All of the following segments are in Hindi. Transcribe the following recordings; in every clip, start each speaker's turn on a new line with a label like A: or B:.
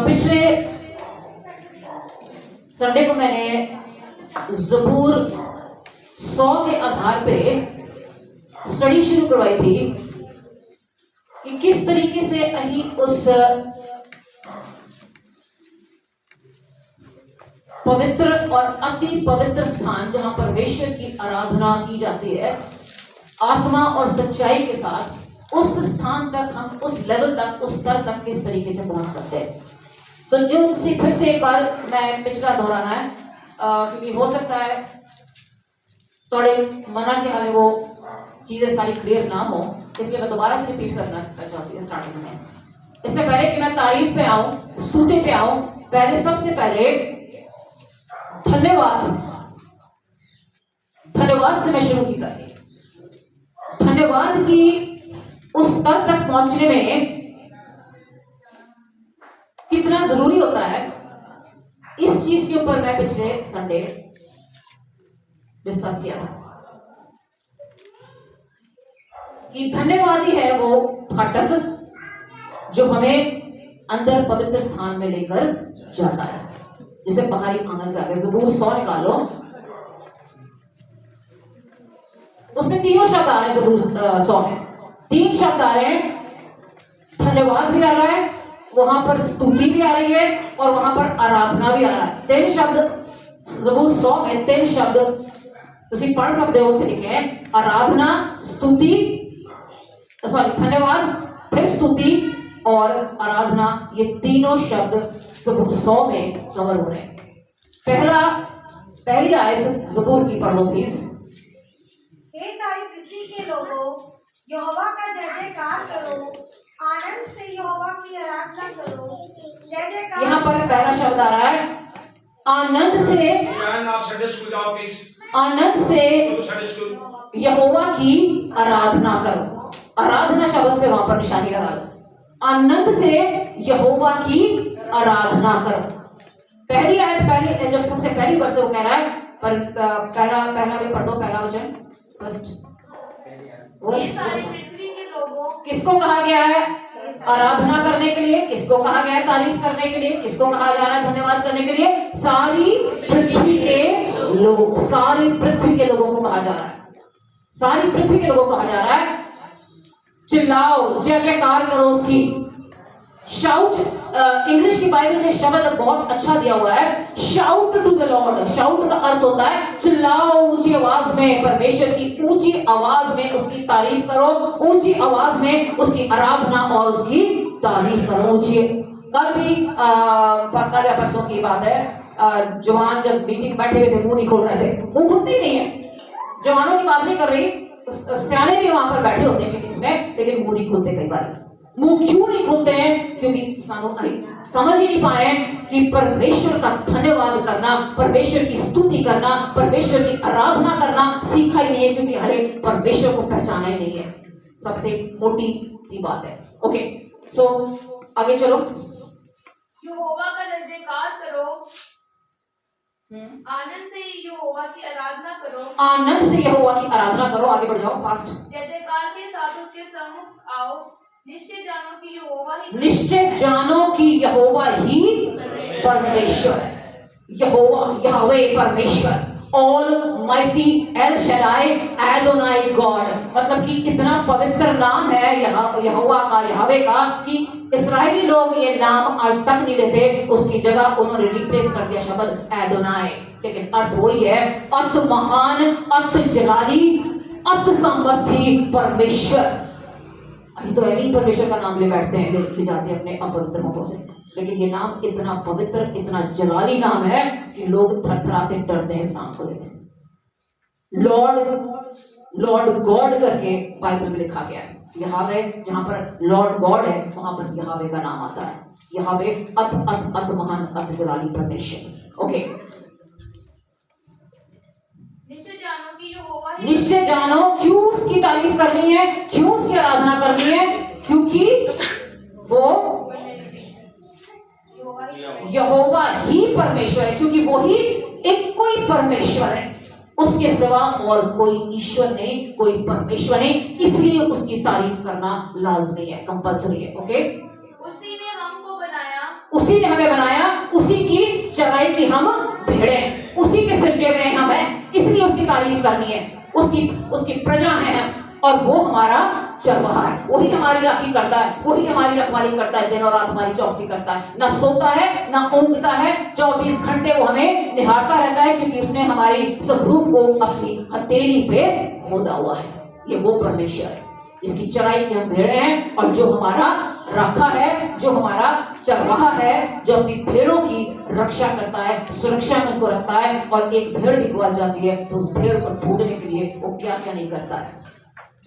A: पिछले संडे को मैंने ज़बूर 100 के आधार पे स्टडी शुरू करवाई थी कि किस तरीके से अही उस पवित्र और अति पवित्र स्थान जहां परमेश्वर की आराधना की जाती है आत्मा और सच्चाई के साथ, उस स्थान तक हम उस लेवल तक, उस स्तर तक किस तरीके से पहुंच सकते हैं। तो जो फिर से एक बार मैं पिछला दोहराना है क्योंकि हो सकता है थोड़े मना चाहे वो चीजें सारी क्लियर ना हो, इसलिए मैं दोबारा से रिपीट करना चाहती हूँ स्टार्टिंग में। इससे पहले कि मैं तारीफ पे आऊं, स्तुति पे आऊं, पहले सबसे पहले धन्यवाद से मैं शुरू किया। धन्यवाद की उस स्तर तक पहुंचने में कितना जरूरी होता है, इस चीज के ऊपर मैं पिछले संडे डिस्कस किया था कि धन्यवाद ही है वो फाटक जो हमें अंदर पवित्र स्थान में लेकर जाता है। जैसे बाहरी आंगन के आगे ज़बूर 100 निकालो, उसमें तीनों शब्द आ रहे हैं। ज़बूर 100 में 3 शब्द आ रहे हैं, धन्यवाद भी आ रहा है, वहां पर स्तुति भी आ रही है और वहां पर आराधना भी आ रहा है। 3 शब्द ज़बूर 100 में 3 शब्द तुम पढ़ सकते हो, लिखे हैं आराधना, स्तुति, सॉरी धन्यवाद, फिर स्तुति और आराधना। ये तीनों शब्द ज़बूर 100 में कवर हो रहे हैं। पहली आयत ज़बूर की पढ़ लो प्लीज।
B: हे सारी पृथ्वी के लोगों, यहोवा का जय जयकार करो, आनंद से यहोवा की आराधना करो। जय जयकार। यहाँ पर
A: पहला शब्द आ रहा है आनंद से।
C: आप संडे स्कूल जाओ प्लीज।
A: आनंद से यहोवा की आराधना करो। आराधना शब्द पे वहां पर निशानी लगा लो। आनंद से यहोवा की आराधना करो। पहली आयत, पहली जब सबसे पहली वर्ष वो कह रहा है, पर पहला भी पढ़ दो, पहला वचन फर्स्ट।
B: पृथ्वी के लोगों,
A: किसको कहा गया है आराधना करने के लिए? किसको कहा गया है तारीफ करने के लिए? किसको कहा जा रहा है धन्यवाद करने के लिए? सारी पृथ्वी के लोग, सारी पृथ्वी के लोगों को कहा जा रहा है। सारी पृथ्वी के लोगों को कहा जा रहा है चिल्लाओ, जय जयकार करो उसकी। शाउट, इंग्लिश की बाइबल में शब्द बहुत अच्छा दिया हुआ है, shout to the Lord. Shout का अर्थ होता है चिल्लाओ ऊंची आवाज में, परमेश्वर की ऊंची आवाज में उसकी तारीफ करो, ऊंची आवाज में उसकी आराधना और उसकी तारीफ करो ऊंची। कल भी कल या परसों की बात है, जवान जब मीटिंग बैठे हुए थे मुंह नहीं खोल रहे थे। मुंह खुलते ही नहीं है, जवानों की बात नहीं कर रही, सियाने भी वहां पर बैठे होते हैं मीटिंग्स में, लेकिन मुंह नहीं खोलते। कई बार मुंह क्यों नहीं खोलते हैं? क्योंकि समझ ही नहीं पाए कि परमेश्वर का धन्यवाद करना, परमेश्वर की स्तुति करना, परमेश्वर की आराधना करना सीखा ही नहीं है, क्योंकि हरे परमेश्वर को पहचाना ही नहीं है। सबसे मोटी सी बात है। ओके, सो आगे चलो।
B: यहोवा का जय जयकार करो, आनंद से यहोवा की आराधना करो।
A: आनंद से यहोवा की आराधना करो। आगे बढ़ जाओ फास्ट।
B: जय जयकार के साथ उसके सम्मुख आओ, निश्चय जानो कि यहोवा ही,
A: निश्चय जानो कि यहोवा ही परमेश्वर है। यहोवा, यावे परमेश्वर, almighty, L Shaddai, Adonai God. मतलब कि इतना पवित्र नाम है यहोवा का, यावे का, कि इस्राएली लोग ये नाम आज तक नहीं लेते। उसकी जगह उन्होंने रिप्लेस कर दिया शब्द एडोनाई, लेकिन अर्थ वही है, अत महान, अत जलाली, अत समर्थी परमेश्वर। अभी तो ऐसे ही परमेश्वर का नाम ले बैठते हैं, ले जाते हैं अपने अपवित्र मुखों से, लेकिन ये नाम इतना पवित्र, इतना जलाली नाम है कि लोग थरथराते डरते हैं इस नाम को लेने से। लॉर्ड गॉड करके बाइबल में लिखा गया है। यहावे, जहां पर लॉर्ड गॉड है वहां पर यहावे का नाम आता है। यहावे अत अत अत महान, अत जलाली परमेश्वर। ओके, निश्चय जानो, क्यों उसकी तारीफ करनी है, क्यों उसकी आराधना करनी है? क्योंकि वो यहोवा ही परमेश्वर है, क्योंकि वो ही एक कोई परमेश्वर है। उसके सिवा और कोई ईश्वर नहीं, कोई परमेश्वर नहीं, इसलिए उसकी तारीफ करना लाजमी है, कंपल्सरी है। ओके,
D: उसी ने हमको बनाया,
A: उसी ने हमें बनाया, उसी की चराई की हम भेड़े हैं, उसी के सृजे में हम हैं, इसलिए उसकी तारीफ करनी है। उसकी प्रजा है हम, और वो हमारा चरवाहा है, वही हमारी राखी करता है, वही हमारी रखवाली करता है, दिन और रात हमारी चौकसी करता है, ना सोता है ना ऊँघता है, 24 घंटे वो हमें निहारता रहता है, क्योंकि उसने हमारी स्वरूप को अपनी हथेली पे खोदा हुआ है। ये वो परमेश्वर है जिसकी चराई की हम भेड़े हैं, और जो हमारा राखा है, जो हमारा चरवाहा है, जो अपनी भेड़ों की रक्षा करता है, सुरक्षा में उनको रखता है। और एक भेड़ भी ग्वाल जाती है तो उस भेड़ को ढूंढने के लिए वो क्या क्या नहीं करता है,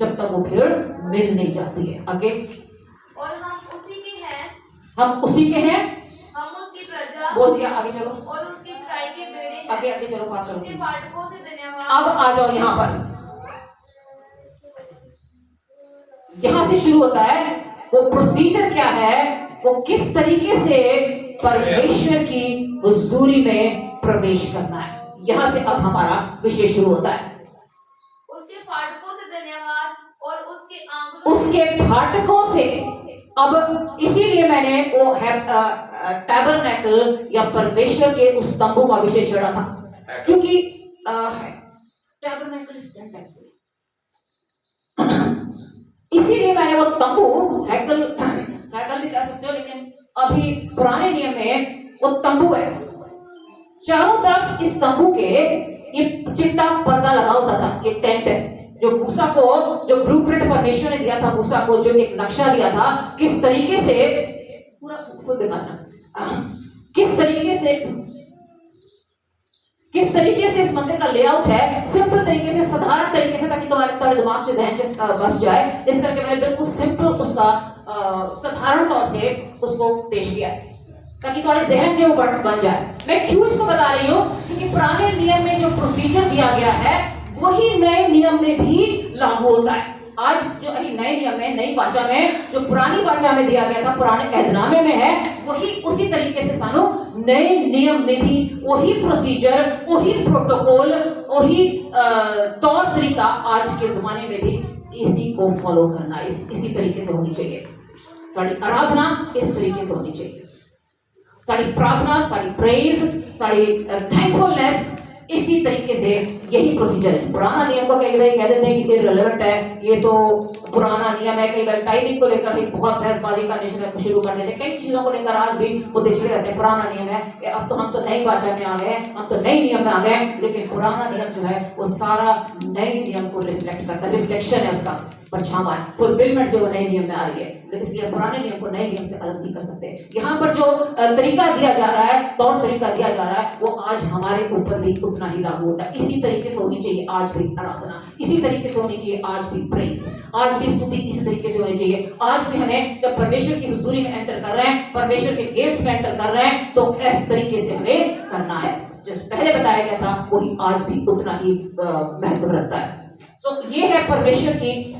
A: जब तक वो भेड़ मिल नहीं जाती है। आगे,
D: और हम उसी के हैं,
A: हम उसी के हैं,
D: हम उसकी प्रजा,
A: बोल दिया। आगे चलो,
D: और उसकी चराई के भेड़े हैं।
A: आगे आगे चलो, फास्ट
D: उसके
A: चलो।
D: फाटकों से धन्यवाद।
A: अब आ जाओ यहाँ पर, यहां से शुरू होता है वो प्रोसीजर क्या है, वो किस तरीके से परमेश्वर की हुजूरी में प्रवेश करना है। यहां से अब हमारा विषय शुरू होता है।
D: उसके फाटकों से धन्यवाद, और उसके आंगनों
A: उसके फाटकों से, अब इसीलिए मैंने वो टैबरनेकल या परमेश्वर के उस तंबू का विषय छेड़ा था, क्योंकि टैबरनेकल इसीलिए मैंने वो तंबू, हैकल भी कह सकते हो, लेकिन अभी पुराने नियम में वो तंबू है, चारों तरफ इस तंबू के ये चिट्टा पर्दा लगा होता था, ये टेंट है, जो मूसा को, जो ब्लूप्रिंट परमेश्वर ने दिया था मूसा को, जो एक नक्शा दिया था, किस तरीके से पूरा फुल दिखाना, किस तरीके से इस मंदिर का लेआउट है, सिंपल तरीके से, साधारण तरीके से, ताकि तुम्हारे दिमाग से जहन बस जाए, इस करके मैंने बिल्कुल सिंपल उसका साधारण तौर से उसको पेश किया, ताकि तुम्हारे जहन से वो बन जाए। मैं क्यों इसको बता रही हूँ, क्योंकि पुराने नियम में जो प्रोसीजर दिया गया है वही नए नियम में भी लागू होता है। आज जो नए नियम में, नई भाषा में, जो पुरानी भाषा में दिया गया था, पुराने ऐदनामे में है, वही उसी तरीके से सानू नए नियम में भी वही प्रोसीजर, वही प्रोटोकॉल, वही तौर तरीका आज के जमाने में भी इसी को फॉलो करना, इसी तरीके से होनी चाहिए। साड़ी आराधना इस तरीके से होनी चाहिए, साड़ी प्रार्थना, साड़ी प्रेज, साड़ी थैंकफुलनेस, इसी तरीके से यही प्रोसीजर है। पुराना नियम को कई बार कह देते हैं कि इररिलेवेंट है, ये तो पुराना नियम है, कई बार टाइमिंग को लेकर भी बहुत बहसबाजी करने शुरू कर देते हैं, कई चीजों को लेकर आज भी वो देख रहते हैं। पुराना नियम है कि अब तो हम तो नई भाषा में आ गए, हम तो नए नियम में आ गए, लेकिन पुराना नियम जो है वो सारा नए नियम को रिफ्लेक्ट करता है, रिफ्लेक्शन है उसका, परछावा है, फुलफिलमेंट जो नए नियम में आ रही है, इसलिए पुराने नियम को नए नियम से अलग नहीं कर सकते। यहाँ पर जो तरीका दिया जा रहा है, तौर तरीका दिया जा रहा है, वो आज हमारे ऊपर भी उतना ही लागू होता है। इसी तरीके से होनी चाहिए आज भी आराधना, इसी तरीके से होनी चाहिए आज भी प्रेज, आज भी स्तुति इसी तरीके से होनी चाहिए। आज भी हमें जब परमेश्वर की हुजूरी में एंटर कर रहे हैं, परमेश्वर के गेट्स में एंटर कर रहे हैं, तो इस तरीके से हमें करना है। जो पहले बताया गया था वही आज भी उतना ही महत्व रखता है। तो ये है परमेश्वर की।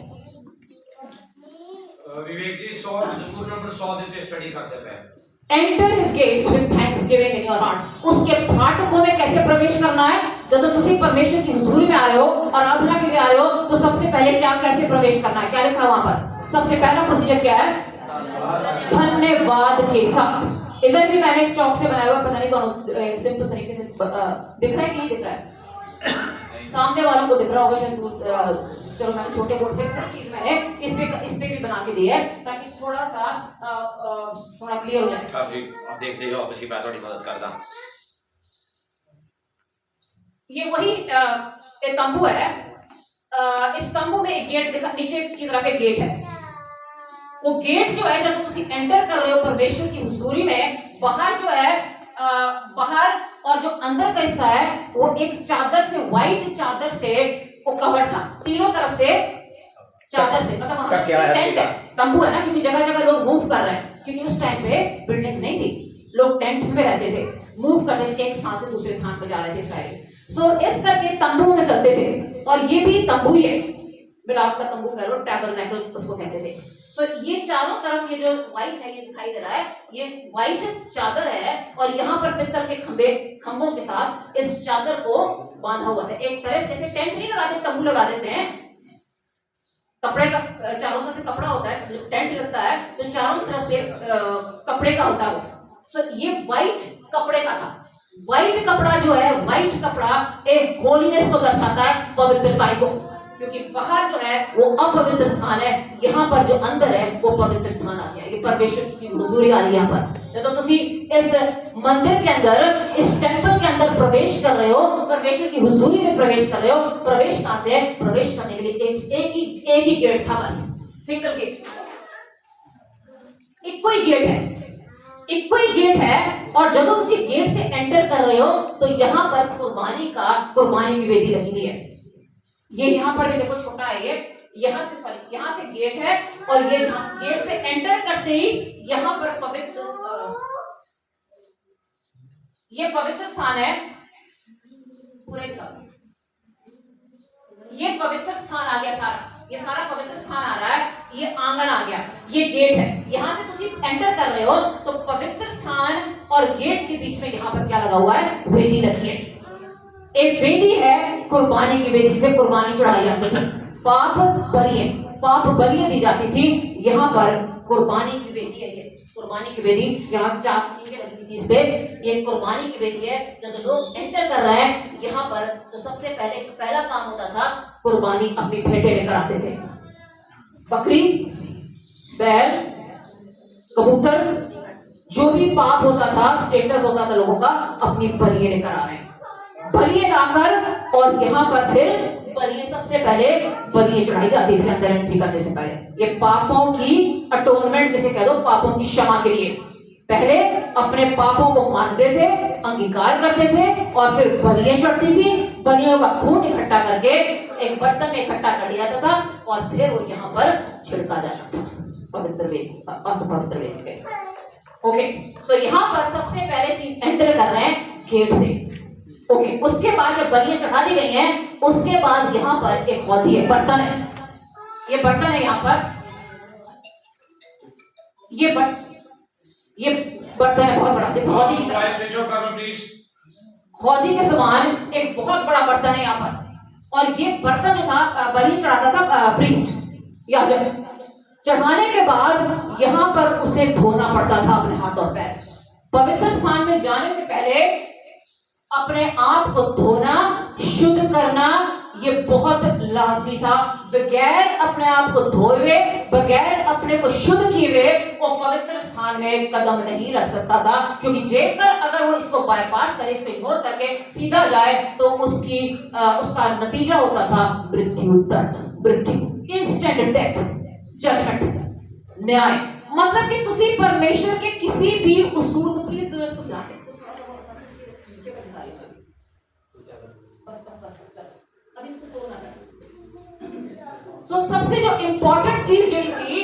C: विवेक जी 100 ज़बूर नंबर 100 देते स्टडी करते हैं।
A: Enter his gates with thanksgiving in your heart। उसके फाटकों में कैसे प्रवेश करना है? जब तुम परमेश्वर की हुजूरी में आ रहे हो, आराधना के लिए आ रहे हो, तो सबसे पहले क्या, कैसे प्रवेश करना है? क्या लिखा है वहां पर? सबसे पहला प्रोसीजर क्या है? धन्यवाद के साथ। इधर भी मैंने एक चौक से बनाया हुआ, पता नहीं कौन सिंपल तरीके से दिख रहा है कि नहीं दिख रहा है? सामने वालों को दिख रहा होगा शायद। चलो मैंने छोटे बोर्ड पे चीज मैंने इस पे भी बना के दी है, ताकि थोड़ा सा थोड़ा क्लियर हो जाए।
C: आप जी आप देख लीजिए, आपकी मैं थोड़ी मदद करता।
A: ये वही एक तंबू है। इस तंबू में एक गेट दिखा, नीचे की तरफ एक गेट है। वो गेट जो है, जब तुम एंटर कर रहे हो परमेश्वर की हुजूरी में, बाहर जो है बाहर और जो अंदर का हिस्सा है वो एक चादर से, व्हाइट चादर से वो कवर था, तीनों तरफ से चादर से, मतलब वहां टेंट है, तंबू है ना, क्योंकि जगह जगह लोग मूव कर रहे हैं, क्योंकि उस टाइम पे बिल्डिंग्स नहीं थी, लोग टेंट्स में रहते थे, मूव करते थे, एक स्थान से दूसरे स्थान पर जा रहे थे इसराइली। सो इस करके तंबू में चलते थे, और ये भी तंबू ही है, मिलाप का तंबू कह लो, टैबरनेकल उसको कहते थे। सो ये चारों तरफ ये जो व्हाइट है, ये दिखाई दे रहा है, ये व्हाइट चादर है, और यहाँ पर पित्तल के खंभों के साथ इस चादर को बांधा हुआ था। एक तरह से जैसे टेंट नहीं लगाते, तंबू लगा देते हैं, कपड़े का चारों तरफ से कपड़ा होता है, टेंट लगता है तो चारों तरफ से कपड़े का होता है वो। सो ये व्हाइट कपड़े का था। व्हाइट कपड़ा जो है, व्हाइट कपड़ा एक होलीनेस को दर्शाता है, पवित्रता को, क्योंकि बाहर जो है वो अपवित्र स्थान है, यहाँ पर जो अंदर है वो पवित्र स्थान आ गया। ये परमेश्वर की हुजूरी आ रही है यहाँ पर। जब तुम इस मंदिर के अंदर, इस टेंपल के अंदर प्रवेश कर रहे हो, परमेश्वर की हुजूरी में प्रवेश कर रहे हो। प्रवेश कहां से? प्रवेश करने के लिए एक ही गेट था, बस सिंगल गेट, एक कोई गेट है, एक कोई गेट है। और जब तुम उसी गेट से एंटर कर रहे हो तो यहाँ पर कुर्बानी की वेदी लगी हुई है। ये यहाँ पर भी देखो छोटा है, ये यहाँ से गेट है, और ये गेट पे एंटर करते ही यहाँ पर ये पवित्र स्थान है पूरे का। ये पवित्र स्थान आ गया सारा, ये सारा पवित्र स्थान आ रहा है, ये आंगन आ गया, ये गेट है। यहाँ से तुम एंटर कर रहे हो तो पवित्र स्थान और गेट के बीच में यहाँ पर क्या लगा हुआ है? वेदी लगी है। एक वेदी है, कुर्बानी की वेदी पे कुर्बानी चढ़ाई जाती थी, पाप बलि दी जाती थी। यहाँ पर कुर्बानी की वेदी है, ये कुर्बानी की वेदी, यहाँ 4 सीटें लगी थी इस पे, ये कुर्बानी की वेदी है। जब लोग एंटर कर रहे हैं यहाँ पर तो सबसे पहला काम होता था, कुर्बानी अपनी भेंटें लेकर आते थे, बकरी, बैल, कबूतर, जो भी पाप होता था, स्टेटस होता था लोगों का, अपनी बलि लेकर आ रहे हैं। बलि लाकर, और यहाँ पर फिर बलि, सबसे पहले बलि चढ़ाई जाती थी अंदर एंट्री करने से पहले। ये पापों की अटोनमेंट जिसे कह दो, पापों की क्षमा के लिए। पहले अपने पापों को मानते थे, अंगीकार करते थे, और फिर बलियां चढ़ती थी। बलियों का खून इकट्ठा करके एक बर्तन में इकट्ठा कर लिया जाता था, और फिर वो यहाँ पर छिड़का जाता था पवित्र वेदी, पवित्र वेदी पे। ओके, सो यहाँ पर सबसे पहले चीज एंटर कर रहे हैं गेट से। ओके, उसके बाद जब बलियां चढ़ा दी गई हैं, उसके बाद यहाँ पर एक हौदी है, बर्तन है, ये बर्तन है यहाँ पर, ये बर्तन है बहुत बड़ा, इस हौदी की तरह, हौदी के समान एक बहुत बड़ा बर्तन है यहाँ पर। और ये बर्तन जो था, बलि चढ़ाता था प्रीस्ट, याजक। चढ़ाने के बाद यहाँ पर उसे धोना पड़ता था अपने हाथ और पैर। पवित्र स्थान में जाने से पहले अपने आप को धोना, शुद्ध करना, ये बहुत लाजमी था। बगैर अपने आप को धोए, बगैर अपने को शुद्ध किए हुए वो पवित्र स्थान में कदम नहीं रख सकता था, क्योंकि जेकर अगर वो इसको बाईपास करे, इसको इग्नोर करके सीधा जाए तो उसका नतीजा होता था मृत्यु, इंस्टेंट डेथ, जजमेंट, न्याय। मतलब कि तुसी परमेश्वर के किसी भी उसूल को, प्लीज इसको ध्यान रखो, तो सबसे जो इंपॉर्टेंट चीज जो थी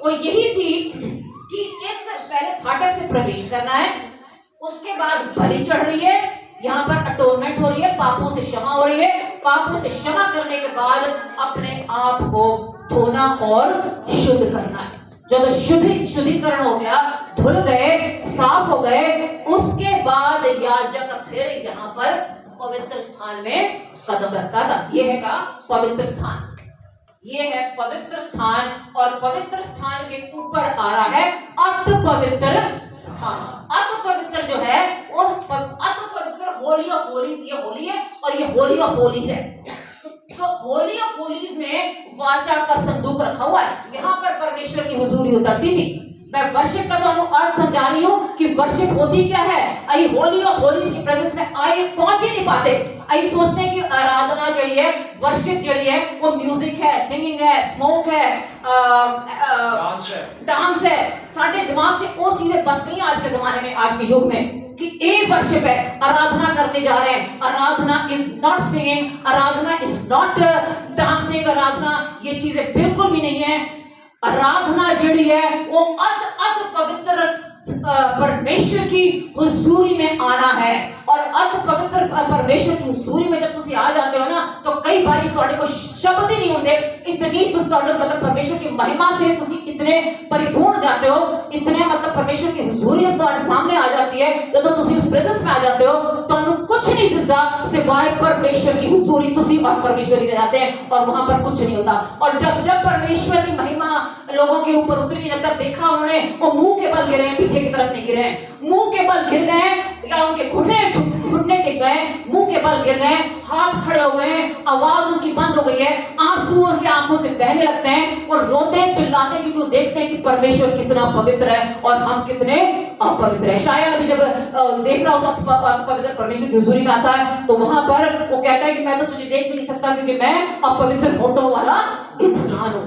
A: वो यही थी कि इस पहले फाटक से प्रवेश करना है, उसके बाद बलि चढ़ रही है, यहाँ पर अटोनमेंट हो रही है, पापों से क्षमा हो रही है। पापों से क्षमा करने के बाद अपने आप को धोना और शुद्ध करना है। जब शुद्धिकरण हो गया, धुल गए, साफ हो गए, उसके बाद याजक फिर यहाँ पर पवित्र स्थान में कदम रखता था। यह है का पवित्र स्थान, ये है पवित्र स्थान, और पवित्र स्थान के ऊपर आ रहा है अति पवित्र स्थान। अति पवित्र जो है वो अति पवित्र, होली ऑफ होलीज, ये होली है और ये होली ऑफ होलीज है। तो होली ऑफ होलीज में वाचा का संदूक रखा हुआ है, यहाँ पर परमेश्वर की हुजूरी उतरती थी। मैं वर्शिप का तो अर्थ समझा रही हूँ कि वर्शिप होती क्या है। आई होली ऑफ होलीज की प्रेजेंस में आई पहुंच ही नहीं पाते। आई सोचने की आराधना जड़ी है, वर्शिप जड़ी है, वो म्यूजिक है, सिंगिंग है, स्मोक है, डांस है। साढ़े दिमाग से वो चीजें बस गई आज के जमाने में, आज के युग में, कि एक वर्शिप है, आराधना करने जा रहे हैं। आराधना इज नॉट सिंगिंग, आराधना इज नॉट डांसिंग, आराधना ये चीजें बिल्कुल भी नहीं है। आराधना जड़ी है वो अति पवित्र परमेश्वर की हुजूरी में आना है। और अति पवित्र परमेश्वर की हुजूरी में जब तुम आ जाते हो ना, तो कई बार ਤੁਹਾਡੇ ਕੋਲ शब्द ही नहीं होंगे, इतनी मतलब परमेश्वर की महिमा से तुसी इतने परिपूर्ण जाते हो, इतने मतलब परमेश्वर की हुजूरी जब तुम्हारे सामने आ जाती है, जब तुसी उस प्रेजेंस में आ जाते हो तो कुछ नहीं दिखता सिवाय परमेश्वर की हुजूरी, तुसी और परमेश्वर ही जाते हैं और वहां पर कुछ नहीं होता। और जब जब परमेश्वर की महिमा लोगों के ऊपर उतरी, जब तक देखा उन्होंने, वो मुंह के बल गिरे हैं, पीछे की तरफ नहीं गिरे हैं, मुंह के बल गिर गए या उनके घुटने टिक गए, मुंह के बल गिर गए, हाथ खड़े हुए हैं, आवाज उनकी बंद हो गई है, आंसू उनकी आंखों से बहने लगते हैं और रोते चिल्लाते हैं, क्योंकि वो देखते हैं कि परमेश्वर कितना पवित्र है और हम कितने अपवित्र है। शायद अभी जब देख रहा हूं पवित्र परमेश्वर की हुजूरी में आता है तो वहां पर वो कहता है कि मैं तो तुझे देख भी नहीं सकता क्योंकि मैं अपवित्र होठों वाला इंसान हूं।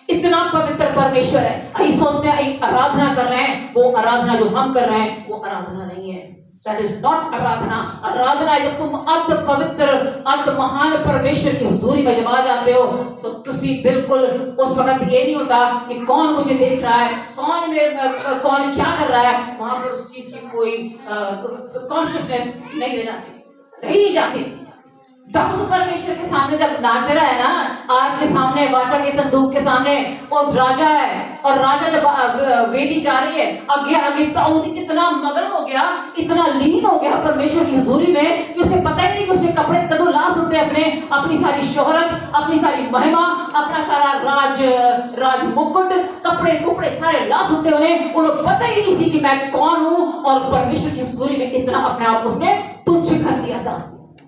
A: इतना पवित्र परमेश्वर है। अभी सोचते हैं आराधना कर रहे हैं, वो आराधना जो हम कर रहे हैं वो आराधना नहीं है। That is not आराधना। आराधना है जब तुम अत पवित्र अत महान परमेश्वर की हुजूरी में जब आ जाते हो तो तुसी बिल्कुल उस वक्त ये नहीं होता कि कौन मुझे देख रहा है, कौन क्या कर रहा है, वहां पर उस चीज की कोई कॉन्शियसनेस नहीं रह जाती। दाऊद परमेश्वर के सामने जब नाच रहा है ना, आग के सामने, वाचा के संदूक के सामने, वो राजा है और राजा जब वेदी जा रही है, आगे दाऊद इतना मगन हो गया, इतना लीन हो गया परमेश्वर की हुजूरी में कि उसे पता ही नहीं कि उसने कपड़े कदों ला सुनते अपनी सारी शोहरत, अपनी सारी महिमा, अपना सारा राज मुकुट, कपड़े सारे ला सुनते उन्हें पता ही नहीं सी कि मैं कौन हूं। और परमेश्वर की हुजूरी में इतना अपने आप को उसने तुच्छ कर दिया था,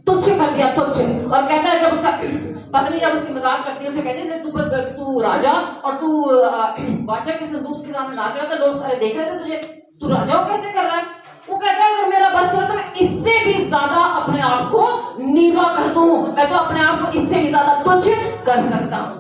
A: तुच्छ कर दिया, तुच्छ। और कहता है जब उसका पत्नी जब उसकी मजाक करती है, उसे कहते हैं तू राजा और तू वाचा के संदूक के सामने नाच रहा था, लोग सारे देख रहे थे तुझे, तू राजा कैसे कर रहा है? वो कहता है अगर मेरा बस चला तो मैं इससे भी ज्यादा अपने आप को नीवा कर दूं, मैं तो अपने आप को इससे भी ज्यादा तुच्छ कर सकता हूं।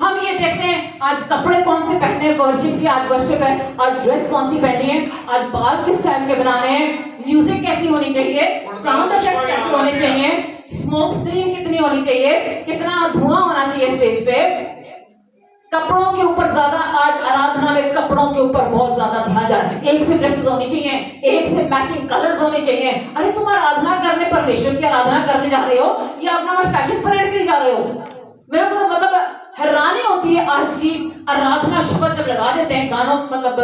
A: हम ये देखते हैं आज कपड़े कौन से पहने, वर्शिप की आज वर्शिप है, आज ड्रेस कौन सी पहनी है, आज बाल किस स्टाइल में बनाने हैं, म्यूजिक कैसी होनी चाहिए, साउंड इफेक्ट कैसे होने चाहिए, स्मोक स्क्रीन कितनी होनी चाहिए, कितना धुआं होना चाहिए स्टेज पे। कपड़ों के ऊपर ज्यादा आज आराधना में कपड़ों के ऊपर बहुत ज्यादा ध्यान जा रहा है। एक से ड्रेसेस होनी चाहिए, एक से मैचिंग कलर्स होने चाहिए। अरे तुम आराधना करने, परमेश्वर की आराधना करने जा रहे हो या अपना फैशन परेड के लिए जा रहे हो? मेरे को तो मतलब हैरानी होती है आज की आराधना शब्द जब लगा देते हैं गानों, मतलब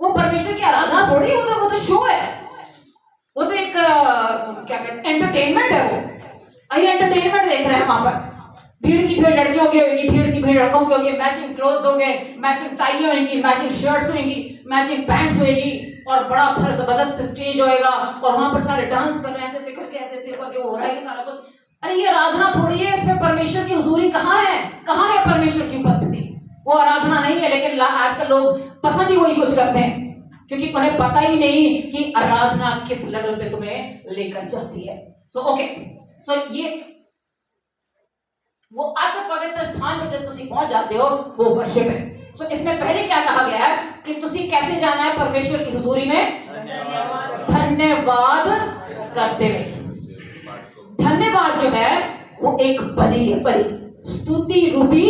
A: वो परमेश्वर की आराधना थोड़ी होता है, वो तो शो है, वो तो एक क्या कहते हैं, एंटरटेनमेंट है। वो अभी एंटरटेनमेंट देख रहे हैं वहां पर, भीड़ की भीड़ लड़कियों की होगी, भीड़ की भीड़ लड़कों की होगी, मैचिंग क्लोथ्स होंगे, मैचिंग टाई होगी, मैचिंग शर्ट्स होगी, मैचिंग पैंट्स होगी और बड़ा जबरदस्त स्टेज होएगा और वहां पर सारे डांस कर रहे हैं, ऐसे करके ऐसे करके हो रहा है सारा कुछ। अरे ये आराधना थोड़ी है, इसमें परमेश्वर की हुजूरी कहाँ है? कहाँ है परमेश्वर की उपस्थिति? वो आराधना नहीं है। लेकिन आजकल लोग पसंद ही वही कुछ करते हैं क्योंकि उन्हें पता ही नहीं कि आराधना किस लेवल पे तुम्हें लेकर जाती है। सो ये वो अति पवित्र स्थान पे जब तुसी पहुंच जाते हो वो वर्शिप है। सो इसमें पहले क्या कहा गया है कि तुसी कैसे जाना है परमेश्वर की हुजूरी में? धन्यवाद करते हुए। धन्यवाद जो है वो एक बलि है, बलि, स्तुति रूपी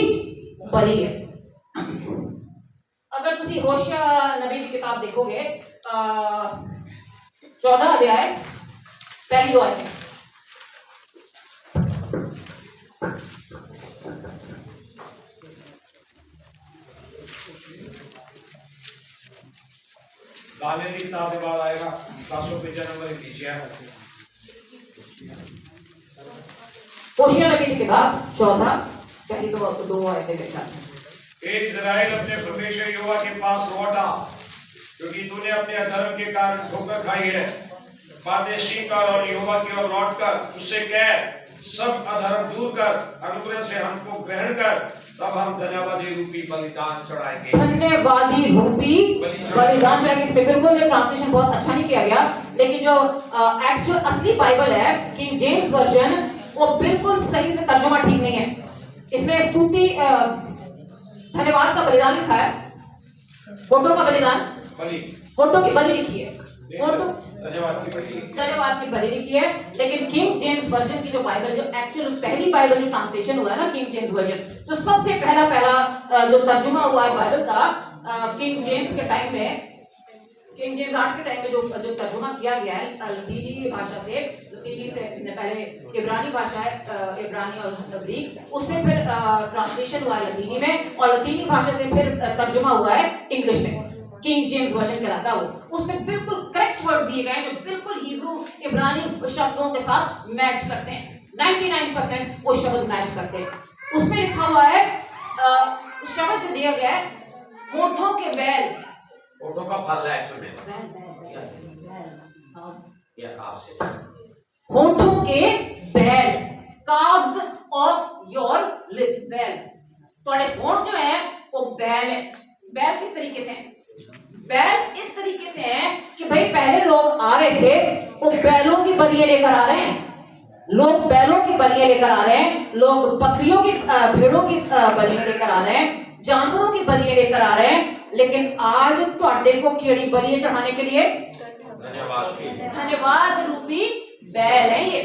A: बलि है। अगर तुसी होशिया नबी की किताब देखोगे 14 अध्याय पहली 2 आयतें,
C: दानियल की किताब के बाद आएगा 10 नंबर नीचे है।
A: होशिया नबी की किताब 14 पहली 2 आयतें देखना।
C: इस्राएल अपने परमेश्वर यहोवा के पास लौटा क्योंकि तूने अपने अधर्म के कारण ठोकर खाई है। बातें सीखकर और यहोवा की ओर लौटकर उससे कह, सब अधर्म दूर कर, अनुग्रह से हमको ग्रहण कर, तब हम धन्यवादी रूपी बलिदान चढ़ाएंगे।
A: धन्यवादी रूपी बलिदान चढ़ाएंगे। इस पे बिल्कुल ट्रांसलेशन बहुत अच्छा नहीं किया गया, लेकिन जो एक्चुअल असली बाइबल है किंग जेम्स वर्जन, वो बिल्कुल सही में तर्जुमा ठीक नहीं है। इसमें स्तुति धन्यवाद का बलिदान लिखा है, फोटो का बलिदान, फोटो की बलि लिखी है, फोटो धन्यवाद की बलि लिखी है। लेकिन किंग जेम्स वर्जन की जो बाइबल, जो एक्चुअल पहली बाइबल जो ट्रांसलेशन हुआ है ना किंग जेम्स वर्जन, जो सबसे पहला जो तर्जुमा हुआ है बाइबल का किंग जेम्स के टाइम में, किंग जेम्स आज के टाइम में जो तर्जुमा किया गया है लतीनी भाषा से, लतीनी से पहले इब्रानी भाषा है, इब्रानी और ग्रीक, उससे फिर ट्रांसलेशन हुआ है लतीनी में, और लतीनी भाषा से फिर तर्जुमा हुआ है इंग्लिश में। किंग जेम्स वर्जन कहलाता है वो। उसमें बिल्कुल करेक्ट वर्ड दिए गए हैं जो बिल्कुल हिब्रू इब्रानी शब्दों के साथ मैच करते हैं। 99% वो शब्द मैच करते हैं। उसमें लिखा हुआ है शब्द जो दिया गया है, होठों के बैल,
C: होठों का फल है एक्चुअली,
A: होठों के बैल, calves of your lips, बैल, थोड़े होठ जो है वो बैल है। बैल किस तरीके से है? बैल इस तरीके से है कि भाई पहले लोग आ रहे थे वो बैलों की बलियां लेकर आ रहे हैं, लोग बैलों की बलियां लेकर आ रहे हैं, लोग बकरियों की भेड़ों की बलियां लेकर आ रहे हैं, जानवरों की बलियां लेकर आ रहे हैं, लेकिन आज ਤੁਹਾਡੇ को केड़ी बलियां चढ़ाने के लिए धन्यवाद रूपी बैल है ये।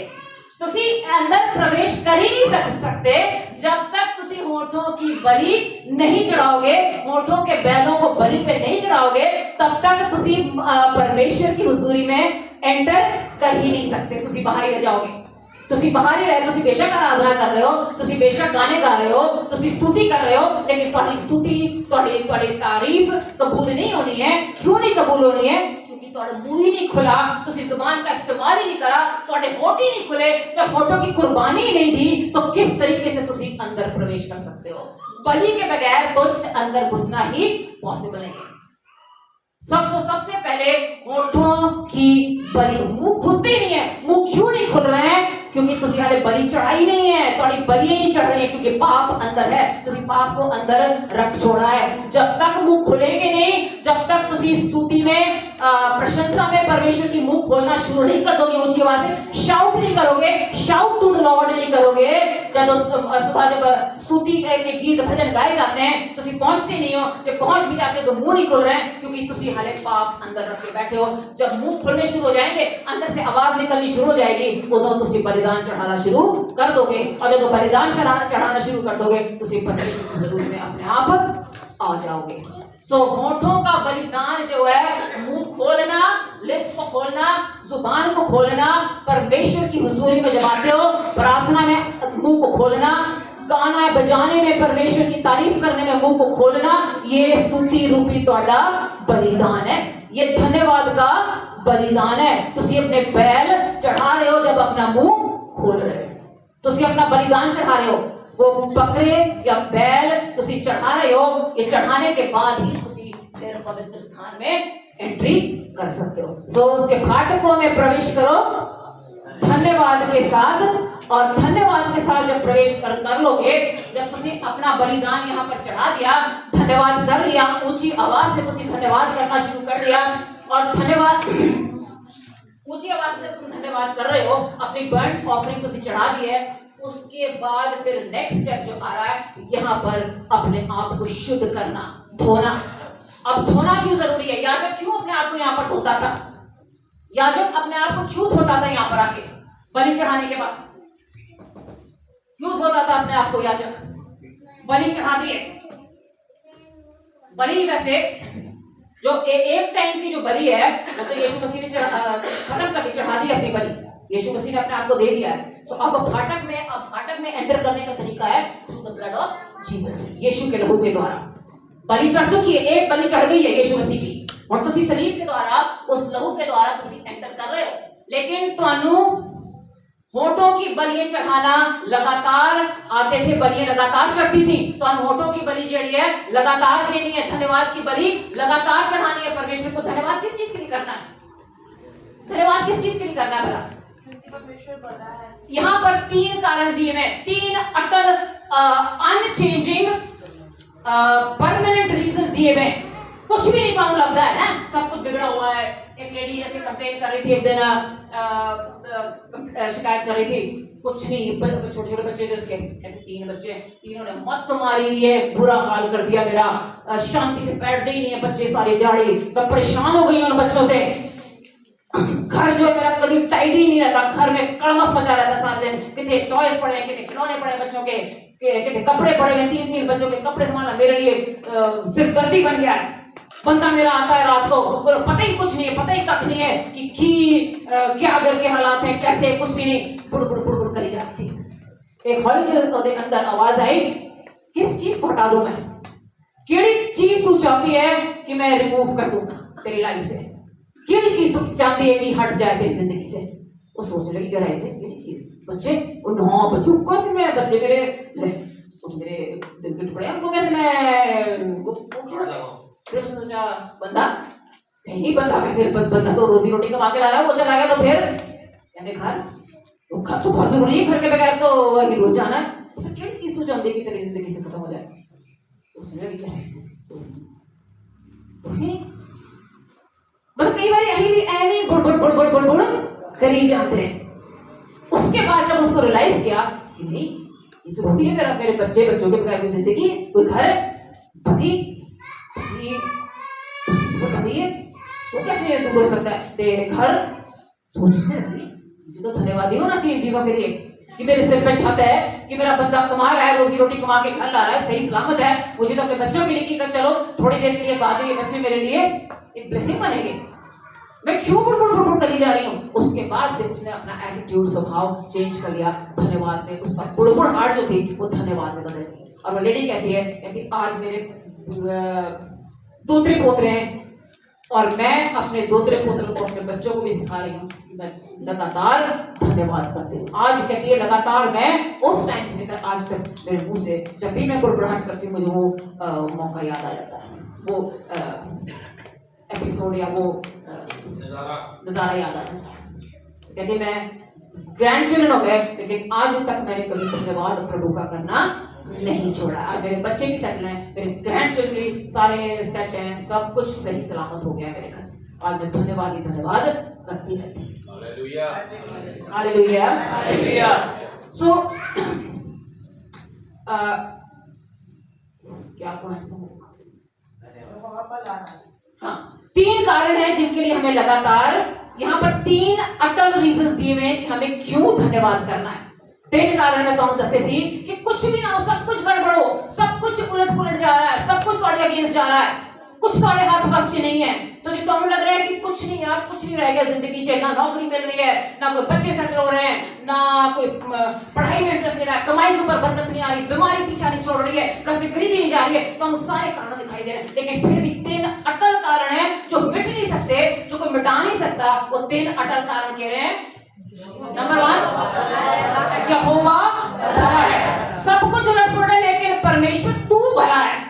A: तुसी अंदर प्रवेश कर ही नहीं सकते जब तक तुसी होठों की बलि नहीं चढ़ाओगे, होठों के बैलों को बलि पे नहीं चढ़ाओगे, तब तक तुसी परमेश्वर की हुजूरी में एंटर कर ही नहीं सकते। तुसी बाहर ही रह जाओगे, तुसी बाहर ही रहे, तुसी बेशक आराधना कर रहे हो, तुसी बेशक गाने गा रहे हो, तुसी स्तुति कर रहे हो, लेकिन तुम्हारी स्तुति, तुम्हारी तारीफ कबूल नहीं होनी है। क्यों नहीं कबूल होनी है? क्योंकि तुम्हारा मुंह ही नहीं खुला, तुसी जुबान का इस्तेमाल ही नहीं करा, तुम्हारे होठ ही नहीं खुले। जब होठों की कुर्बानी ही नहीं दी तो किस तरीके से तुसी अंदर प्रवेश कर सकते हो? बलि के बगैर तो अंदर घुसना ही पॉसिबल नहीं है। सबसे पहले होठों की बलि, मुंह खुलते ही नहीं है। मुंह क्यों नहीं खुल रहे हैं? क्योंकि तुसी हाले बलि चढ़ाई नहीं है, तुम्हारी बलियां नहीं चढ़ रही है, क्योंकि पाप अंदर है, तुसी पाप को अंदर रख छोड़ा है। जब तक मुंह खुलेंगे नहीं, जब तक तुसी स्तुति में प्रशंसा में परमेश्वर की मुंह खोलना शुरू नहीं कर दोगे, ऊंची आवाज से शाउट नहीं करोगे, शाउट टू द लॉर्ड नहीं करोगे, जब सुबह जब स्तुति के गीत भजन गाए जाते हैं तुसी पहुंचते नहीं हो, जब पहुंच भी जाते हो तो मुंह नहीं खुल रहे हैं, क्योंकि तुसी हाले पाप अंदर रख के बैठे हो। जब मुंह खुलने शुरू हो जाएंगे, अंदर से आवाज निकलनी शुरू हो जाएगी, उਦੋਂ तुसी बलिदान चढ़ाना शुरू कर दोगे, और जब बलिदान चढ़ाना शुरू कर दोगे तुसी परमेश्वर की हुजूरी में अपने आप आ जाओगे। सो होठों का बलिदान जो है, मुंह खोलना, लिप्स को खोलना, जुबान को खोलना, परमेश्वर की हुजूरी में जब आते हो, प्रार्थना में मुंह को खोलना, गाना बजाने में, परमेश्वर की तारीफ करने में मुंह को खोलना, ये स्तुति रूपी ਤੁਹਾਡਾ बलिदान है, ये धन्यवाद का बलिदान है। तुसी अपने बैल चढ़ा रहे हो जब अपना मुंह खोल रहे हो, तुसी अपना बलिदान चढ़ा रहे हो, वो बकरे या बैल तुसी चढ़ा रहे हो, ये चढ़ाने के बाद ही तुसी फिर पवित्र स्थान में एंट्री कर सकते हो। सो उसके फाटकों में प्रवेश करो धन्यवाद के साथ, और धन्यवाद के साथ जब प्रवेश कर लोगे, जब तुसी अपना बलिदान यहाँ पर चढ़ा दिया, धन्यवाद कर लिया, ऊंची आवाज से तुसी धन्यवाद करना शुरू कर दिया, और धन्यवाद ऊंची आवाज से तुम धन्यवाद कर रहे हो, अपनी बर्न ऑफरिंग तुसी चढ़ा दी है, उसके बाद फिर नेक्स्ट स्टेप जो आ रहा है, यहाँ पर अपने आप को शुद्ध करना, धोना। अब धोना क्यों जरूरी है? याजक क्यों अपने आप को यहाँ पर धोता था? याजक अपने आप को क्यों धोता था? यहाँ पर आके बलि चढ़ाने के बाद क्यों धोता था अपने आप को याजक? बलि चढ़ा दिए। बलि वैसे जो एक टाइम की जो बलि है, वो तो यीशु मसीह ने खत्म कर दी, चढ़ा दी अपनी बलि, यीशु मसीह ने अपने आप को दे दिया है। सो अब फाटक में एंटर करने का तरीका है through the blood of Jesus, यीशु के लहू के द्वारा। बलि चढ़ चुकी है, एक बलि चढ़ गई है यीशु मसीह की, और तुसी सलीब के द्वारा, उस लहू के द्वारा तुसी एंटर कर रहे हो। लेकिन तुहानू होठों की बलियां चढ़ाना लगातार आते थे, बलियां लगातार चढ़ती थी, तो होठों की बलि जड़ी है लगातार देनी है, धन्यवाद की बलि लगातार चढ़ानी है परमेश्वर को। धन्यवाद किस चीज के लिए करना है? धन्यवाद किस चीज के लिए करना है भला? यहाँ पर 3 कारण दिए हैं, 3 अटल अनचेंजिंग परमानेंट रीजन दिए हुए। कुछ भी नहीं कानून लगता है ना, सब कुछ बिगड़ा हुआ है। एक लेडी ऐसे कंप्लेन कर रही थी, एक दिन शिकायत कर रही थी, कुछ नहीं, छोटे छोटे बच्चे थे उसके, 3 बच्चे, तीनों ने मत मारी हुई है, बुरा हाल कर दिया मेरा, शांति से बैठते ही नहीं है बच्चे सारे दिहाड़ी, मैं परेशान हो गई उन बच्चों से। घर जो है मेरा कभी टाइडी ही नहीं रहता, घर में कड़मस मचा रहता सारे दिन, कितने टॉयज पड़े हैं, कितने खिलौने पड़े हैं बच्चों के, कितने कपड़े पड़े हैं, 3 बच्चों के कपड़े संभालना मेरे लिए सिरदर्दी बन गया है। बंदा मेरा आता है रात को और पता ही कुछ नहीं है, पता ही कख नहीं है कि क्या घर के हालात हैं, कैसे, कुछ भी नहीं, बुड़ बुड़ बुड़ बुड़ करी जाती थी। एक हॉल के अंदर आवाज आई, किस चीज को हटा दूं मैं, केड़ी चीज तू चाहती है कि मैं रिमूव कर दूं तेरी लाइफ से, केड़ी चीज तू चाहती है कि हट जाए तेरी जिंदगी से। वो सोच लगी गहराई से, केड़ी चीज, बच्चे, हाँ बच्चों कौन से, मैं बच्चे मेरे दिल के टुकड़े, उनको कैसे मैं फिर सोचा बंदा नहीं, बंदा कैसे, बंदा तो रोजी रोटी कमा के ला रहा है, वो चला गया तो फिर कहते घर तो बहुत जरूरी है, घर के बगैर तो वही रोज जाना है, तो क्या चीज तू चाहती है कि तेरी जिंदगी से खत्म हो जाए। सोचने लगी मतलब कई बार यही भी ऐवी बुड़ करी जाते हैं। उसके बाद जब उसको रियलाइज किया कि नहीं, ये जरूरी है, मेरा मेरे बच्चों के बगैर कोई जिंदगी, कोई घर, पति वो कैसे दूर हो सकता है, घर। सोचने लगी मुझे तो धन्यवादी होना चाहिए चीजों के लिए कि मेरे सिर पे छत है, कि मेरा बंदा कमा रहा है, रोजी रोटी कमा के घर ला रहा है, सही सलामत है। मुझे तो अपने बच्चों के लिए कि चलो थोड़ी देर के लिए बाद में ये बच्चे मेरे लिए एक ब्लेसिंग बनेंगे, मैं क्यों बुड़ करी जा रही हूँ। उसके बाद से उसने अपना एटीट्यूड, स्वभाव चेंज कर लिया, धन्यवाद में, उसका बुड़बुड़ हार्ट जो थी वो धन्यवाद में बदल गई। और वो लेडी कहती है आज मेरे दोतरे पोतरे हैं और मैं अपने दोतरे पोतरों को, अपने बच्चों को भी सिखा रही हूँ कि मैं लगातार धन्यवाद करती हूँ। आज कहती है लगातार, मैं उस टाइम से लेकर आज तक मेरे मुंह से जब भी मैं बुड़बुड़ाहट करती हूँ मुझे वो मौका याद आ जाता है, वो एपिसोड या वो नजारा याद आ जाता है। कहते मैं ग्रैंड चिल्ड्रन हो गए लेकिन आज तक मैंने कभी धन्यवाद प्रभु का करना नहीं छोड़ा। आज मेरे बच्चे भी सेटल हैं, मेरे ग्रैंड चिल्ड्रन भी सारे सेट हैं, सब कुछ सही सलामत हो गया मेरे घर। आज मैं धन्यवाद ही धन्यवाद करती रहती हूँ। Hallelujah, hallelujah, hallelujah. सो क्या हाँ, 3 कारण हैं जिनके लिए हमें लगातार, यहाँ पर 3 अटल रीजंस दिए हुए हैं कि हमें क्यों धन्यवाद करना है। 3 कारण मैं तुहानू दसे सी कि कुछ भी ना हो, सब कुछ गड़बड़ हो, सब कुछ उलट पुलट जा रहा है, सब कुछ तुम्हारे अगेंस्ट जा रहा है, कुछ तुम्हारे हाथ बस से नहीं है, तो जो तुहानू लग रहा है कि कुछ नहीं यार, कुछ नहीं रह गया जिंदगी से, ना नौकरी मिल रही है, ना कोई बच्चे सेटल हो रहे हैं, ना कोई पढ़ाई में इंटरेस्ट ले रहा है, कमाई के ऊपर बरकत नहीं आ रही, बीमारी पीछा नहीं छोड़ रही है, कभी गरीबी नहीं जा रही है, तो सारे कारण दिखाई दे रहे हैं। लेकिन फिर भी 3 अटल कारण है जो मिट नहीं सकते, जो कोई मिटा नहीं सकता। वो 3 अटल कारण कह रहे हैं, नंबर 1 यहोवा भला है। सब कुछ उलट पुलट है लेकिन परमेश्वर तू भला है।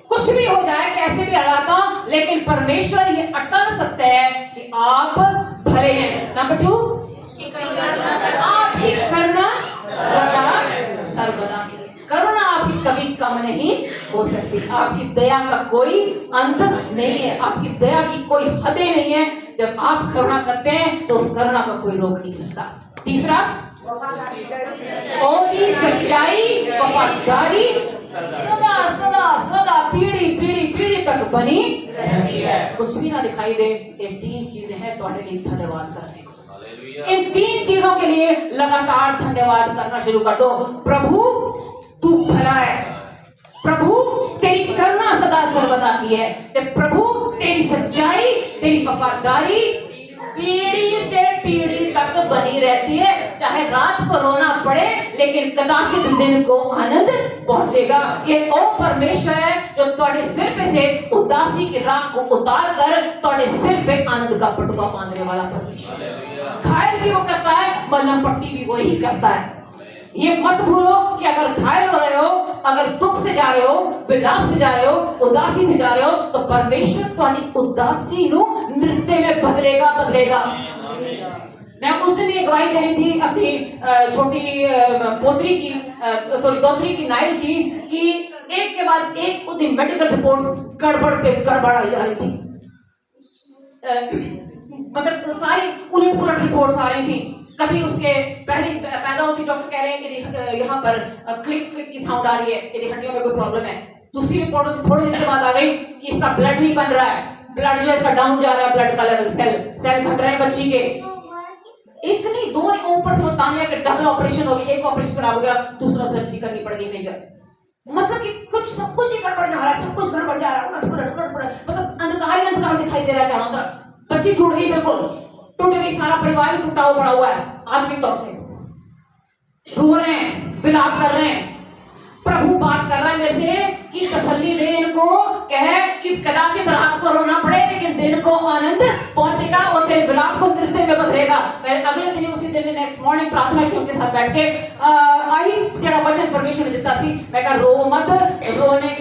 A: कुछ भी हो जाए, कैसे भी हालात हो, लेकिन परमेश्वर ये अटल सत्य है कि आप भले हैं। नंबर 2 आपकी करुणा सदा सर्वदा की, करुणा आपकी कभी कम नहीं हो सकती, आपकी दया का कोई अंत नहीं है, आपकी दया की कोई हदें नहीं है। जब आप करुणा करते हैं तो उस करुणा को कोई रोक नहीं सकता। तीसरा ओदी सच्चाई, वफादारी सदा सदा सदा पीढ़ी तक बनी रहती है। कुछ भी ना दिखाई दे, ये 3 चीजें हैं तुम्हारे लिए धन्यवाद करने। इन 3 चीजों के लिए लगातार धन्यवाद करना शुरू कर दो। प्रभु तू भला है, प्रभु तेरी करुणा सदा सर्वदा की है, प्रभु तेरी सच्चाई, तेरी वफादारी पीढ़ी से पीढ़ी तक बनी रहती है। चाहे रात को रोना पड़े लेकिन कदाचित दिन को आनंद पहुंचेगा। ये ओ परमेश्वर है जो तुम्हारे सिर पे से उदासी की राख को उतार कर तुम्हारे सिर पे आनंद का पटुआ बांधने वाला परमेश्वर है। घायल भी वो करता है, मलहम पट्टी भी वही करता है। ये मत भूलो कि अगर घायल हो रहे हो, अगर दुख से जा रहे हो, विलाप से जा रहे हो, उदासी से जा रहे हो, तो परमेश्वर तुम्हारी उदासी नु नृत्य में बदलेगा। मैं उस दिन एक गवाही दे रही थी अपनी छोटी पोतरी की, दोतरी की, नाइल की, कि एक के बाद एक उस दिन मेडिकल रिपोर्ट्स गड़बड़ पे गड़बड़ आई जा रही थी। मतलब सारी उलट पुलट रिपोर्ट्स आ रही थी। कभी उसके पहले पैदा होती डॉक्टर कह रहे हैं कि यहाँ पर क्लिक क्लिक की साउंड आ रही है, यदि हड्डियों में कोई प्रॉब्लम है। दूसरी रिपोर्ट होती थोड़ी देर के बाद आ गई कि इसका ब्लड नहीं बन रहा है, ब्लड जो है इसका डाउन जा रहा है, ब्लड का लेवल, सेल घट रहे हैं बच्ची के। एक नहीं, 2 ऊपर से वो तानिया के डबल ऑपरेशन हो गया, एक ऑपरेशन खराब हो गया, दूसरा सर्जरी करनी पड़ गई मेजर। मतलब कि कुछ सब कुछ ही गड़बड़ जा रहा है, सब कुछ गड़बड़ जा रहा है, मतलब अंधकार ही अंधकार दिखाई दे रहा है चारों तरफ। बच्ची टूट गई, बिल्कुल टूट गई, सारा परिवार ही टूटा हुआ पड़ा हुआ है आत्मिक तौर से। रो रहे हैं, विलाप कर रहे हैं। प्रभु बात कर रहा है मेरे से कि तसल्ली दे इनको, कहे कि कदाचित रात को रोना पड़े लेकिन दिन को आनंद पहुंचेगा और तेरे विलाप को नृत्य में बदलेगा। मैं अगले दिन उसी दिन नेक्स्ट मॉर्निंग प्रार्थना की उनके साथ बैठ के आई जरा वचन परमेश्वर ने दिता सी। मैं कहा रो मत,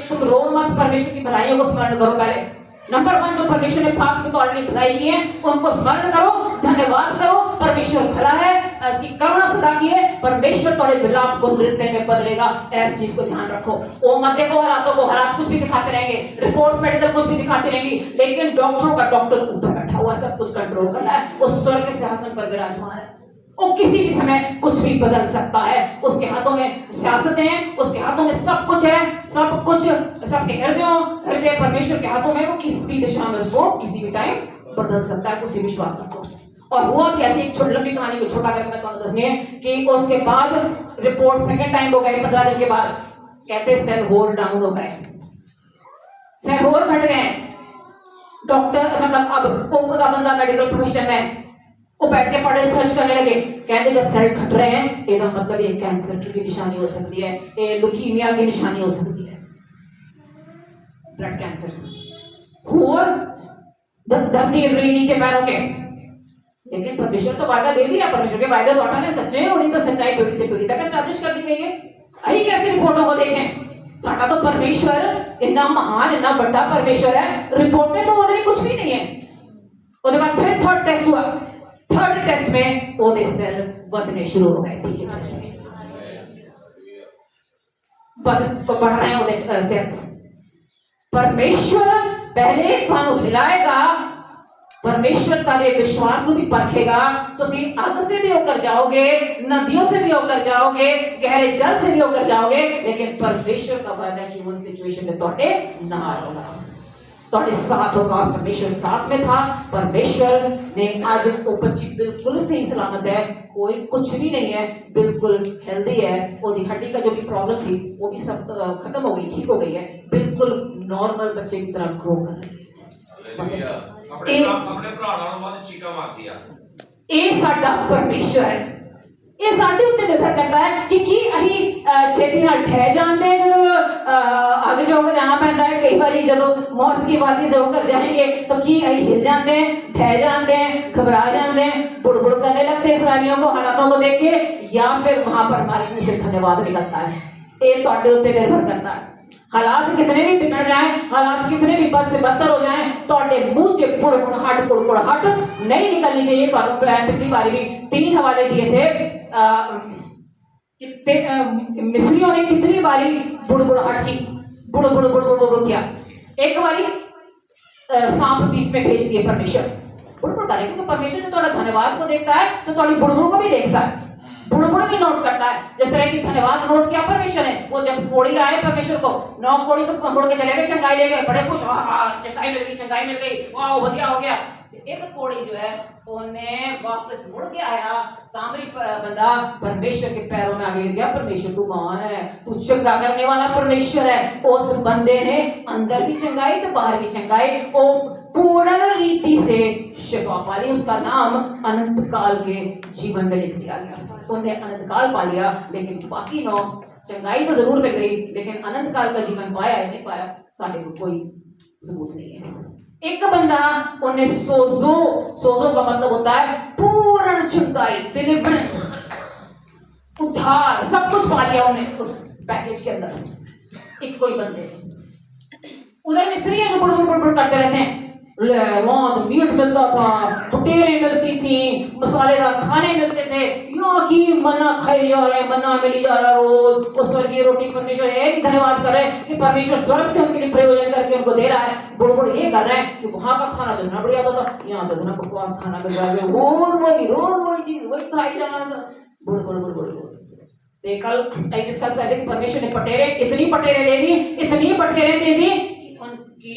A: तुम रो मत, परमेश्वर की भलाइयों को स्मरण करो। पहले नंबर 1 जो परमेश्वर ने पास में तुम्हारे लिए भलाई की है उनको स्मरण करो, धन्यवाद करो। परमेश्वर भला है, उसकी करुणा सदा की है। परमेश्वर तुम्हारे विलाप को नृत्य में बदलेगा। ऐसी चीज को ध्यान रखो। ओ मत देखो हालातों को, हालात कुछ भी दिखाते रहेंगे, रिपोर्ट्स मेडिकल कुछ भी दिखाती रहेंगी, लेकिन डॉक्टरों का डॉक्टर ऊपर बैठा हुआ सब कुछ कंट्रोल कर रहा है। वो स्वर्ग के सिंहासन पर विराजमान है। वो किसी भी समय कुछ भी बदल सकता है। उसके हाथों में सियासतें हैं, उसके हाथों में सब कुछ है, सब कुछ सबके हृदय परमेश्वर के हाथों में। वो किसी भी दिशा में उसको किसी भी टाइम बदल सकता है। कुछ विश्वास रखो। और हुआ भी ऐसी एक छोटी लंबी कहानी को छोटा करके मैं तुम्हें दसनी है कि उसके बाद रिपोर्ट सेकंड टाइम हो गए 15 दिन के बाद, कहते सेल होल डाउन हो गए, सेल होल घट गए। डॉक्टर मतलब अब वो बंदा मेडिकल प्रोफेशन में वो बैठ के पढ़े सर्च करने लगे। कहते जब सेल घट रहे हैं इसका मतलब ये कैंसर की भी निशानी हो सकती है, ये लुकीमिया की निशानी हो सकती है, ब्लड कैंसर। और धरती हिल रही नीचे पैरों के। लेकिन परमेश्वर तो वादा दे दिया, परमेश्वर के वायदे तो ने सच्चे हैं, उन्हीं तो सच्चाई पीढ़ी से पीढ़ी तक एस्टैब्लिश कर दी गई है। अही कैसे रिपोर्टों को देखें, साਡਾ तो परमेश्वर इतना महान इतना बड़ा परमेश्वर है, रिपोर्ट में तो वो कुछ भी नहीं है। उसके बाद फिर थर्ड टेस्ट हुआ, थर्ड टेस्ट में ओदे सेल बढ़ने शुरू हो गए। तीसरे टेस्ट में बढ़ रहे हैं ओदे सेल्स। परमेश्वर पहले थानू हिलाएगा, परमेश्वर तारे विश्वास को भी परखेगा। तो अग से भी होकर जाओगे, नदियों से भी होकर जाओगे, गहरे जल से भी होकर जाओगे, लेकिन परमेश्वर का वादा है कि उन सिचुएशन में तोड़े ना होगा, तोड़े साथ होगा। और परमेश्वर साथ में था। परमेश्वर ने आज तो बच्ची बिल्कुल सही सलामत है, कोई कुछ भी नहीं है, बिल्कुल हेल्दी है। और हड्डी का जो भी प्रॉब्लम थी वो भी सब खत्म हो गई, ठीक हो गई है, बिल्कुल नॉर्मल बच्चे की तरह ग्रो कर रही है।
C: अपने भरा नालों बाद चीका मार दिया।
A: ਇਹ ਸਾਡਾ ਪਰਮੇਸ਼ਰ ਹੈ। ਇਹ ਸਾਡੇ ਉੱਤੇ ਨਿਰਭਰ ਕਰਦਾ ਹੈ ਕਿ ਕੀ ਅਸੀਂ ਛੇਤੀ ਨਾਲ ਠਹਿ ਜਾਂਦੇ हैं ਜਦੋਂ आगे जाकर जाना पैदा है। कई बार ਜਦੋਂ मौत की वादी से होकर जाएंगे तो की ਅਸੀਂ हिल जाते हैं, ठह जाते हैं, घबरा जाते हैं, बुड़बुड़ करने लगते हैं इसराइलियों को हालातों को देख के, या फिर वहां पर हमारे मुंह से धन्यवाद निकलता है। ये ਤੁਹਾਡੇ ਉੱਤੇ निर्भर करता है। हालात कितने भी बिगड़ जाए, हालात कितने भी बद से बदतर हो जाए, तोड़े मुंह से पुड़पुड़ाहट नहीं निकलनी चाहिए। पिछली बारी भी 3 हवाले दिए थे। मिस्रियों ने कितनी बारी बुड़बुड़ाहट की, बुड़ किया। एक बारी सांप बीच में भेज दिए परमेश्वर, बुड़बुड़ करें, क्योंकि परमेश्वर जो थोड़ा धन्यवाद को देखता है तो थोड़ी बुड़बुड़ को भी देखता है, बुड़बुड़ भी नोट करता है। जिस तरह की धन्यवाद नोट किया परमेश्वर ने, वो जब कोड़ी आए परमेश्वर को 9 कोड़ी तो मुड़ के चले गए, चंगाई ले गए, बड़े खुश, चंगाई मिल गई, वाह बढ़िया हो गया। एक कोड़ी जो है उन्हें वापस मुड़ के आया, सामरी बंदा परमेश्वर के पैरों में आगे गिर गया। परमेश्वर तू कौन है, तू चंगा करने वाला परमेश्वर है। उस बंदे ने अंदर भी चंगाई तो बाहर भी चंगाई, वो पूर्ण रीति से शिफा पाली। उसका नाम अनंत काल के जीवन में लिख दिया गया। उन्हें अनंत काल पा लिया, लेकिन बाकी 9 चंगाई तो जरूर मिल गई, लेकिन अनंत काल का जीवन पाया नहीं पाया, साढ़े को कोई सबूत नहीं है। एक बंदा उन्हें सोजो का मतलब होता है पूर्ण चंगाई, डिलीवरेंस, उद्धार, सब कुछ पा लिया उन्हें उस पैकेज के अंदर। एक कोई बंदे उधर मिस्री है जो बुड़बुड़ करते रहते हैं, वहां तो मीट मिलता था, फुटेरें मिलती थी, मसालेदार खाने मिलते थे, यहाँ की मन्ना खाई जा रहे, मन्ना मिली जा रहा रोज। उस स्वर्गीय रोटी परमेश्वर ये भी धन्यवाद कर रहे हैं कि परमेश्वर स्वर्ग से उनके लिए प्रयोजन करके उनको दे रहा है। बुड़बुड़ ये कर रहे हैं कि वहां का खाना तो इतना बढ़िया होता था, यहाँ तो इतना बकवास खाना मिल रहा है, रोज वही चीज वही खाई जाना। बुड़बुड़ कल डिस्कस करते कि परमेश्वर ने इतनी पटेरे दे दी, इतनी पटेरे दे दी कि उनकी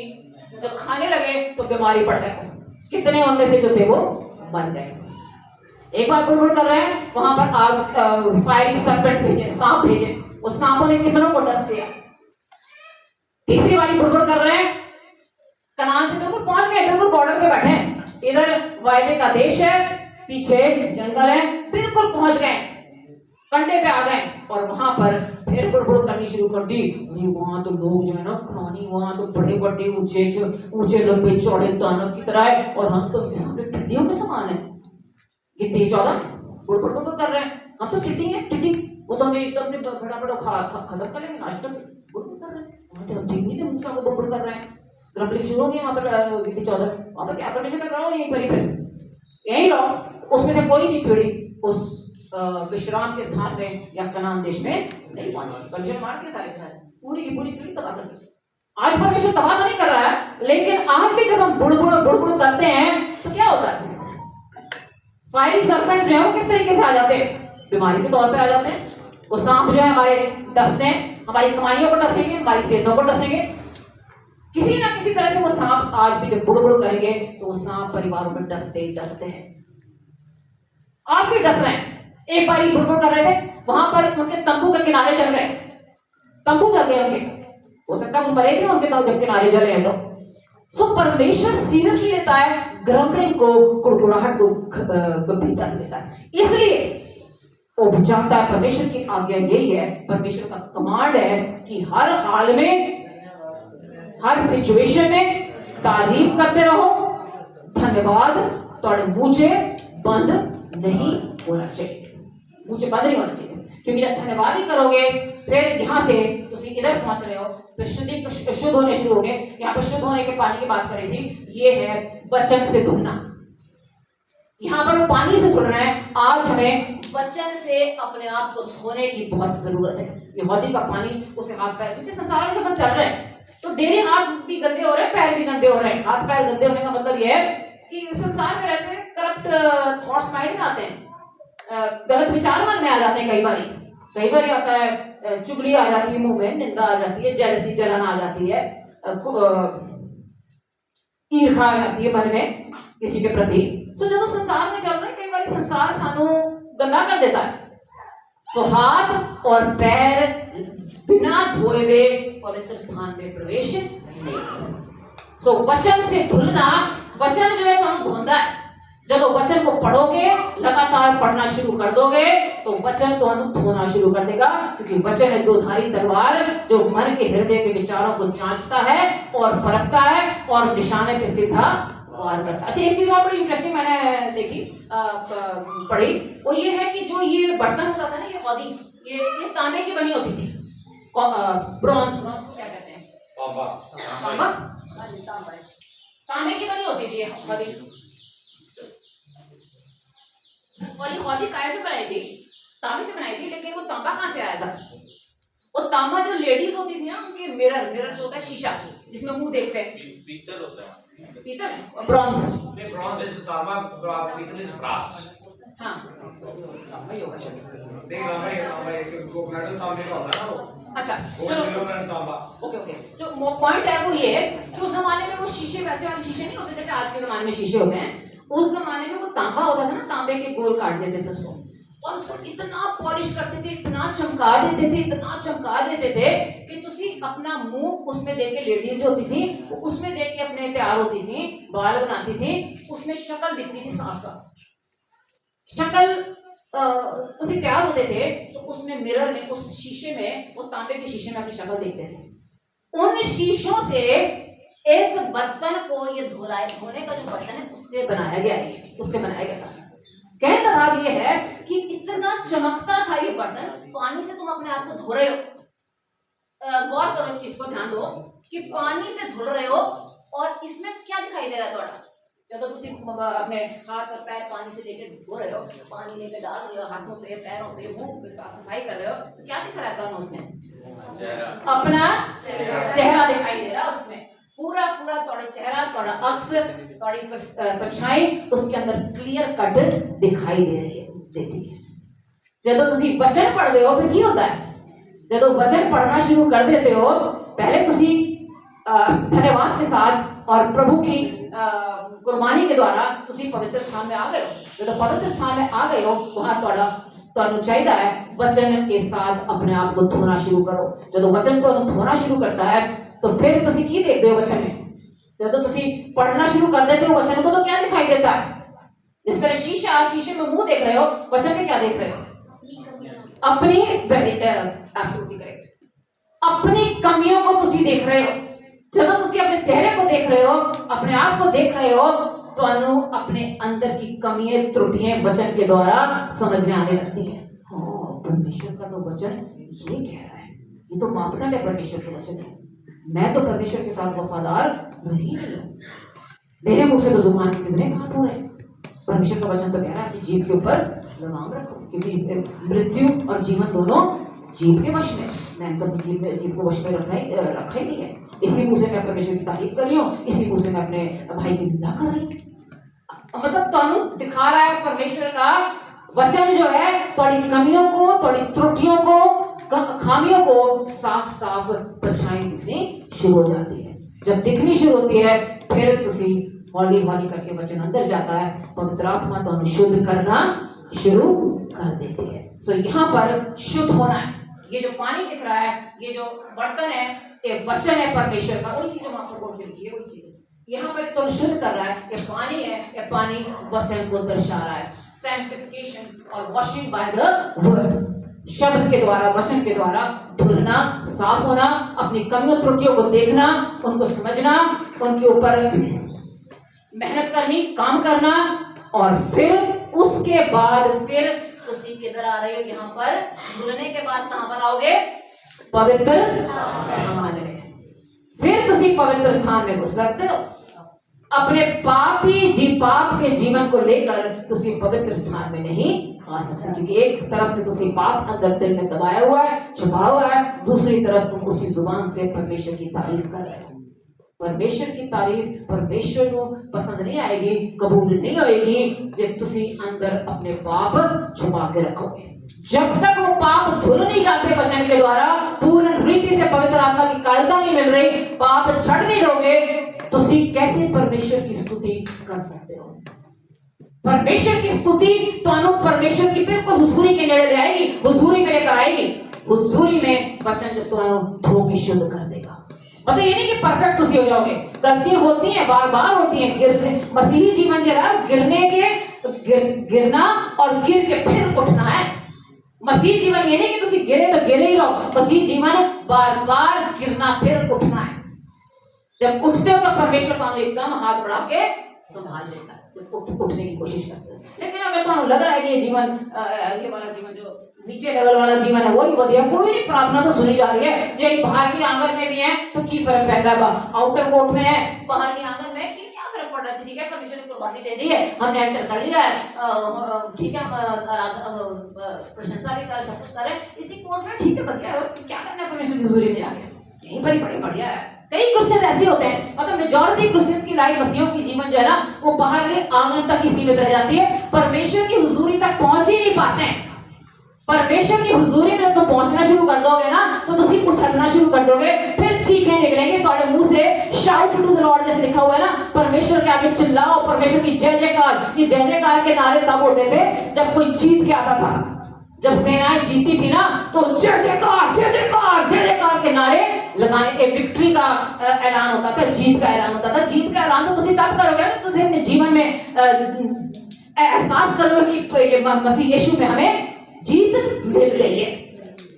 A: जब खाने लगे तो बीमारी पड़ गए। कितने उनमें से जो थे वो मर गए। एक बार बुड़बुड़ कर रहे हैं, वहां पर आग फायरी सर्पेंट्स भेजे, सांप भेजे। उस सांपों ने कितनों को डस लिया, तीसरी बारी बुड़बुड़ कर रहे हैं, कनान से बिल्कुल पहुंच गए, बिल्कुल बॉर्डर पे बैठे हैं। इधर वायदे का देश है, पीछे जंगल है, बिल्कुल पहुंच गए, कंधे पे आ गए और वहां पर फिर बुड़बुड़ करनी शुरू कर दी। वहां तो लोग जो है ना कनानी, वहां तो बड़े बड़े ऊंचे लंबे चौड़े दानव की तरह है और हम तो टिड्डियों के समान है। गिनती 14 बुड़बुड़ कर रहे हैं, हम तो टिड्डी है, टिड्डी वो तो हमें एकदम से बड़ा खत्म कर लेंगे, नाश्ता बुड़बुड़ कर रहे हैं। वहां तो हम ठीक नहीं थे, मुझसे को बुड़बुड़ कर रहे हैं। ग्रम्बलिंग शुरू हो गई वहां पर। गिनती 14 वहां पर क्या परमिशन कर रहा हो, यहीं पर ही फिर यहीं रहो। उसमें से कोई भी पीढ़ी उस विश्राम के स्थान में या कनान देश में नहीं पहुंची। परमेश्वर मार के सारे पूरी की पूरी पीढ़ी तबाह कर दी। आज परमेश्वर तबाह तो नहीं कर रहा है, लेकिन आज भी जब हम बुड़बुड़ करते हैं तो क्या होता है? फायरी सर्पेंट जो है वो किस तरीके से आ जाते हैं? बीमारी के तौर पे आ जाते हैं। वो सांप जो है हमारे डसते हैं, हमारी कमाइयों को डसेंगे, हमारी सेहतों को डसेंगे। किसी ना किसी तरह से वो सांप आज भी जब बुड़बुड़ करेंगे तो वो सांप परिवारों में डसते हैं। आज भी डस रहे हैं। एक बार ही बुड़बुड़ कर रहे थे, वहां पर उनके तंबू के किनारे जल गए, तंबू जल गए उनके। हो सकता है कुछ मरे भी उनके जब किनारे जले हैं तो। सो परमेश्वर सीरियसली लेता है ग्रम्बलिंग को, कुड़कुड़ाहट को गंभीरता से लेता है। इसलिए वो जानता है, परमेश्वर की आज्ञा यही है, परमेश्वर का कमांड है कि हर हाल में, हर सिचुएशन में तारीफ करते रहो, धन्यवाद थोड़े मुझे बंद नहीं होना चाहिए, मुझे बंद नहीं होना चाहिए। क्योंकि जब धन्यवाद ही करोगे फिर यहाँ से तुम इधर पहुंच रहे हो, फिर शुद्ध होने शुरू हो गए। यहाँ पर शुद्ध होने के पानी की बात करी थी, ये है वचन से धुलना। यहाँ पर वो पानी से धुल रहे हैं, आज हमें वचन से अपने आप को धोने की बहुत जरूरत है। यहूदी का पानी उसे हाथ पैर, क्योंकि संसार में जब हम चल रहे हैं तो डेली हाथ भी गंदे हो रहे हैं, पैर भी गंदे हो रहे हैं। हाथ पैर गंदे होने का मतलब यह है कि संसार में रहते हैं, करप्ट थॉट्स माइंड में आते हैं, गलत विचार मन में आ जाते हैं। कई बार आता है, चुगली आ जाती है मुंह में, निंदा आ जाती है, जेलसी जलन आ जाती है, ईर्ष्या आ जाती है मन में किसी के प्रति। तो जब संसार में चल रहे हैं, कई बार संसार सानू गंदा कर देता है। तो हाथ और पैर बिना धोए हुए पवित्र स्थान में प्रवेश नहीं कर सकते। सो वचन से धुलना, वचन जो है तुम धोंदा है। जब वचन को पढ़ोगे, लगातार पढ़ना शुरू कर दोगे तो वचन तो धोना शुरू कर देगा। क्योंकि वचन है दोधारी तलवार जो मन के हृदय के विचारों को जांचता है और परखता है और निशाने पे सीधा वार करता है। अच्छा, एक चीज और बड़ी इंटरेस्टिंग मैंने देखी, पढ़ी, वो ये है कि जो ये बर्तन होता था ना, ये हौदी, ये तांबे की बनी होती थी। ब्रॉन्ज को क्या कहते हैं? तांबे की बनी होती थी हौदी। और ये हौदी काय से बनाई थी? तांबे से बनाई थी। लेकिन वो तांबा कहाँ से आया था? वो तांबा जो लेडीज होती थी ना, उनके मिरर जो होता है शीशा जिसमें मुंह देखते हैं,
C: पीतल होता है,
A: पीतल, ब्रॉन्ज।
C: ब्रॉन्ज इज तांबा, पीतल इज ब्रास।
A: हाँ, तांबा ही होगा शायद।
C: नहीं, तांबा एक गोल्डन तांबे का होता है ना वो।
A: अच्छा,
C: सिल्वर तांबा।
A: ओके। जो पॉइंट है वो ये है कि उस जमाने में वो शीशे, वैसे वाले शीशे नहीं होते जैसे आज के जमाने में शीशे होते हैं। उस जमाने में वो तांबा होता था ना, तांबे के गोल काट देते थे उसको और उसको इतना पॉलिश करते थे, इतना चमका देते थे कि तुसी अपना मुंह उसमें देके, लेडीज जो होती थी वो उसमें देके अपने तैयार होती थी, बाल बनाती थी, उसमें शक्ल दिखती थी, साफ शक्ल तुसी तैयार होते थे तो उसमें मिरर में, उस शीशे में, वो तांबे के शीशे में अपनी शक्ल देखते थे। उन शीशों से इस बर्तन को, ये धोने का जो बर्तन है उससे बनाया गया था। कहने का भाग ये है कि इतना चमकता था ये बर्तन, पानी से तुम अपने आप को धो रहे हो। गौर करो इस चीज को, ध्यान दो कि पानी से धुल रहे हो और इसमें क्या दिखाई दे रहा है थोड़ा? जब तुम अपने हाथ और पैर पानी से लेकर धो रहे हो, पानी लेकर डाल रहे हो हाथों पे, पैरों पे, मुंह पे, साफ सफाई कर रहे हो, तो क्या दिख रहा है उसमें? अपना चेहरा दिखाई दे रहा है उसमें। पूरा थोड़ा चेहरा, थोड़ा अक्स, थोड़ी परछाई उसके अंदर क्लियर कट दिखाई देती है। जब तुसी वचन पढ़ते हो फिर क्या होता है? जब वचन पढ़ना शुरू कर देते हो, पहले तुसी धन्यवाद के साथ और प्रभु की कुर्बानी के द्वारा तुसी पवित्र स्थान में आ गए हो। जब पवित्र स्थान में आ गए हो, वहां तुहानू चाहिए है वचन के साथ अपने आप को धोना शुरू करो। जब वचन तुहानू धोना शुरू करता है तो फिर तुसी की देखते हो वचन में? जब तो तुसी पढ़ना शुरू कर देते हो वचन को तो क्या दिखाई देता है? जिस तरह शीशे में मुंह देख रहे हो, वचन में क्या देख रहे हो? अपनी एब्सोल्युटली करेक्ट, अपनी कमियों को तुसी देख रहे हो। जब तुसी अपने चेहरे को देख रहे हो, अपने आप को देख रहे हो, तो अनु अपने अंदर की कमियां त्रुटियां वचन के द्वारा समझ में आने लगती हैं। परमेश्वर का तो वचन ये कह रहा है, ये तो मापदंड है परमेश्वर के वचन है। मैं तो परमेश्वर के साथ वफादार नहीं हूं। मेरे मुंह से तो जुबान के कितने बात हो रहे हैं। परमेश्वर का वचन तो कह रहा है कि जीभ के ऊपर लगाम रखो, क्योंकि मृत्यु और जीवन दोनों जीभ के वश में। मैंने तो जीभ को वश में रखा ही नहीं है। इसी मुंह से मैं परमेश्वर की तारीफ कर रही हूँ, इसी मुंह से मैं अपने भाई की निंदा कर रही हूँ। मतलब तानु दिखा रहा है परमेश्वर का वचन जो है थोड़ी कमियों को, थोड़ी त्रुटियों को, खामियों को साफ साफ परछाई दिखनी शुरू हो जाती है। जब दिखनी शुरू होती है फिर तुसी हौली हौली करके वचन अंदर जाता है, पवित्र आत्मा तो शुद्ध करना शुरू कर देती है। सो यहाँ पर शुद्ध होना है। ये जो पानी दिख रहा है, ये जो बर्तन है, ये वचन है परमेश्वर का। वही चीज हम आपको बोल के लिखी है, वही चीज यहाँ पर तो शुद्ध कर रहा है। ये पानी है, ये पानी वचन को दर्शा रहा है। सैंक्टिफिकेशन और वॉशिंग बाय द वर्ड, शब्द के द्वारा, वचन के द्वारा धुलना, साफ होना, अपनी कमियों त्रुटियों को देखना, उनको समझना, उनके ऊपर मेहनत करनी, काम करना, और फिर उसके बाद फिर उसी किधर आ रहे हो यहाँ पर धुलने के बाद कहां पर आओगे? पवित्र स्थान में। फिर तुसी पवित्र स्थान में घुस सकते हो। अपने पाप के जीवन को लेकर तुसी पवित्र स्थान में नहीं आ सकते, क्योंकि एक तरफ से तुसी पाप अंदर दिल में दबाया हुआ है, छुपा हुआ है, दूसरी तरफ तुम उसी जुबान से परमेश्वर की तारीफ कर रहे हो। परमेश्वर की तारीफ परमेश्वर को पसंद नहीं आएगी, कबूल नहीं होएगी जब तुसी अंदर अपने पाप छुपा के रखोगे। जब तक वो पाप धुल नहीं जाते वचन के द्वारा, पूर्ण रीति से पवित्र आत्मा की कायरता नहीं मिल रही, पाप छड़ नहीं दोगे, तुसी कैसे परमेश्वर की स्तुति कर सकते हो? परमेश्वर की स्तुति तो अनु परमेश्वर की बिल्कुल हुजूरी के नेड़े ले आएगी, हुजूरी में लेकर आएगी। हुजूरी में वचन जब तुम्हारा धो के शुद्ध कर देगा। मतलब ये नहीं कि परफेक्ट तुसी हो जाओगे, गलतियां होती हैं, बार बार होती हैं। गिरने, मसीही जीवन जो है गिरने के गिरना और गिर के फिर उठना है। मसीही जीवन ये नहीं कि तुसी गिरे तो गिरे ही रहो। मसीही जीवन बार बार गिरना फिर उठना है। जब उठते हो तो परमेश्वर तुम्हें एकदम हाथ बढ़ा के संभाल लेता है, उठने की कोशिश करते हैं। लेकिन अगर तुम्हें लग रहा है कि ये जीवन, ये वाला जीवन जो नीचे लेवल वाला जीवन है वही बढ़िया, कोई नहीं, प्रार्थना तो सुनी जा रही है। जो बाहर की आंगन में भी है तो की फर्क पैदा है, आउटर कोर्ट में है, बाहर की आंगन में की क्या फर्क पड़ रहा है? ठीक है, परमेश्वर ने कुर्बानी दे दी है, हमने एंटर कर लिया है, ठीक है, प्रशंसा भी कर, सब कुछ कर रहे हैं इसी कोर्ट में, ठीक है, बढ़िया है। क्या करना है परमेश्वर की हुजूरी में जाके? यहीं पर ही बड़ी बढ़िया है। कई क्रिश्चियंस ऐसे होते हैं, मतलब मेजॉरिटी क्रिश्चियंस की लाइफ, मसीहियों की जीवन जो है ना, वो बाहर के आंगन तक ही सीमित रह जाती है, परमेश्वर की हुजूरी तक पहुंच ही नहीं पाते हैं। परमेश्वर की हुजूरी में तुम पहुंचना शुरू कर दोगे ना, तो तुम उछलना शुरू कर दोगे, फिर चीखें निकलेंगे तुम्हारे मुंह से, शाउट टू द लॉर्ड जैसे लिखा हुआ है ना, परमेश्वर के आगे चिल्लाओ, परमेश्वर की जय जयकार। ये जय जयकार के नारे तब होते थे जब कोई जीत के आता था, जब सेनाएं जीती थी ना, तो जय जयकार जय जयकार जय जयकार के नारे लगाने, एक विक्ट्री का ऐलान होता था, जीत का ऐलान होता था। जीत का ऐलान तो तुम तब करोगे ना तुझे अपने जीवन में एहसास करोगे कि ये मसीह यीशु में हमें जीत मिल गई है,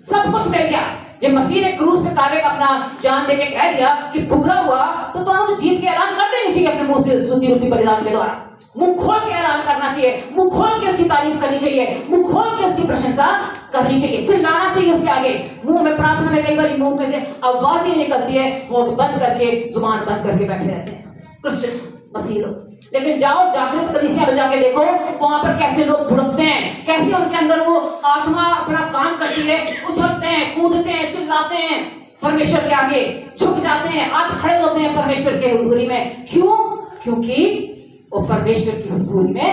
A: सब कुछ मिल गया। जब मसीह ने क्रूस पे कार्य अपना जान देके कह दिया कि पूरा हुआ, तो तुम जीत के ऐलान कर देनी चाहिए अपने मुंह से, स्तुति रूपी बलिदान के द्वारा। मुंह खोल के ऐलान करना चाहिए, मुंह खोल के उसकी तारीफ करनी चाहिए, मुंह खोल के उसकी प्रशंसा करनी चाहिए, चिल्लाना चाहिए उसके आगे। मुंह में, प्रार्थना में कई बार मुंह में से आवाज ही निकलती है, होंठ बंद करके, जुबान बंद करके बैठे रहते हैं क्रिश्चियंस, मसीह लोग। लेकिन जाओ जागृत कलीसिया में जाके देखो, वहां पर कैसे लोग भुड़कते हैं, कैसे उनके अंदर वो आत्मा अपना काम करती है, उछलते हैं, कूदते हैं, चिल्लाते हैं, परमेश्वर के आगे झुक जाते हैं, हाथ खड़े होते हैं परमेश्वर के हुजूरी में। क्यों? क्योंकि वो परमेश्वर की हुजूरी में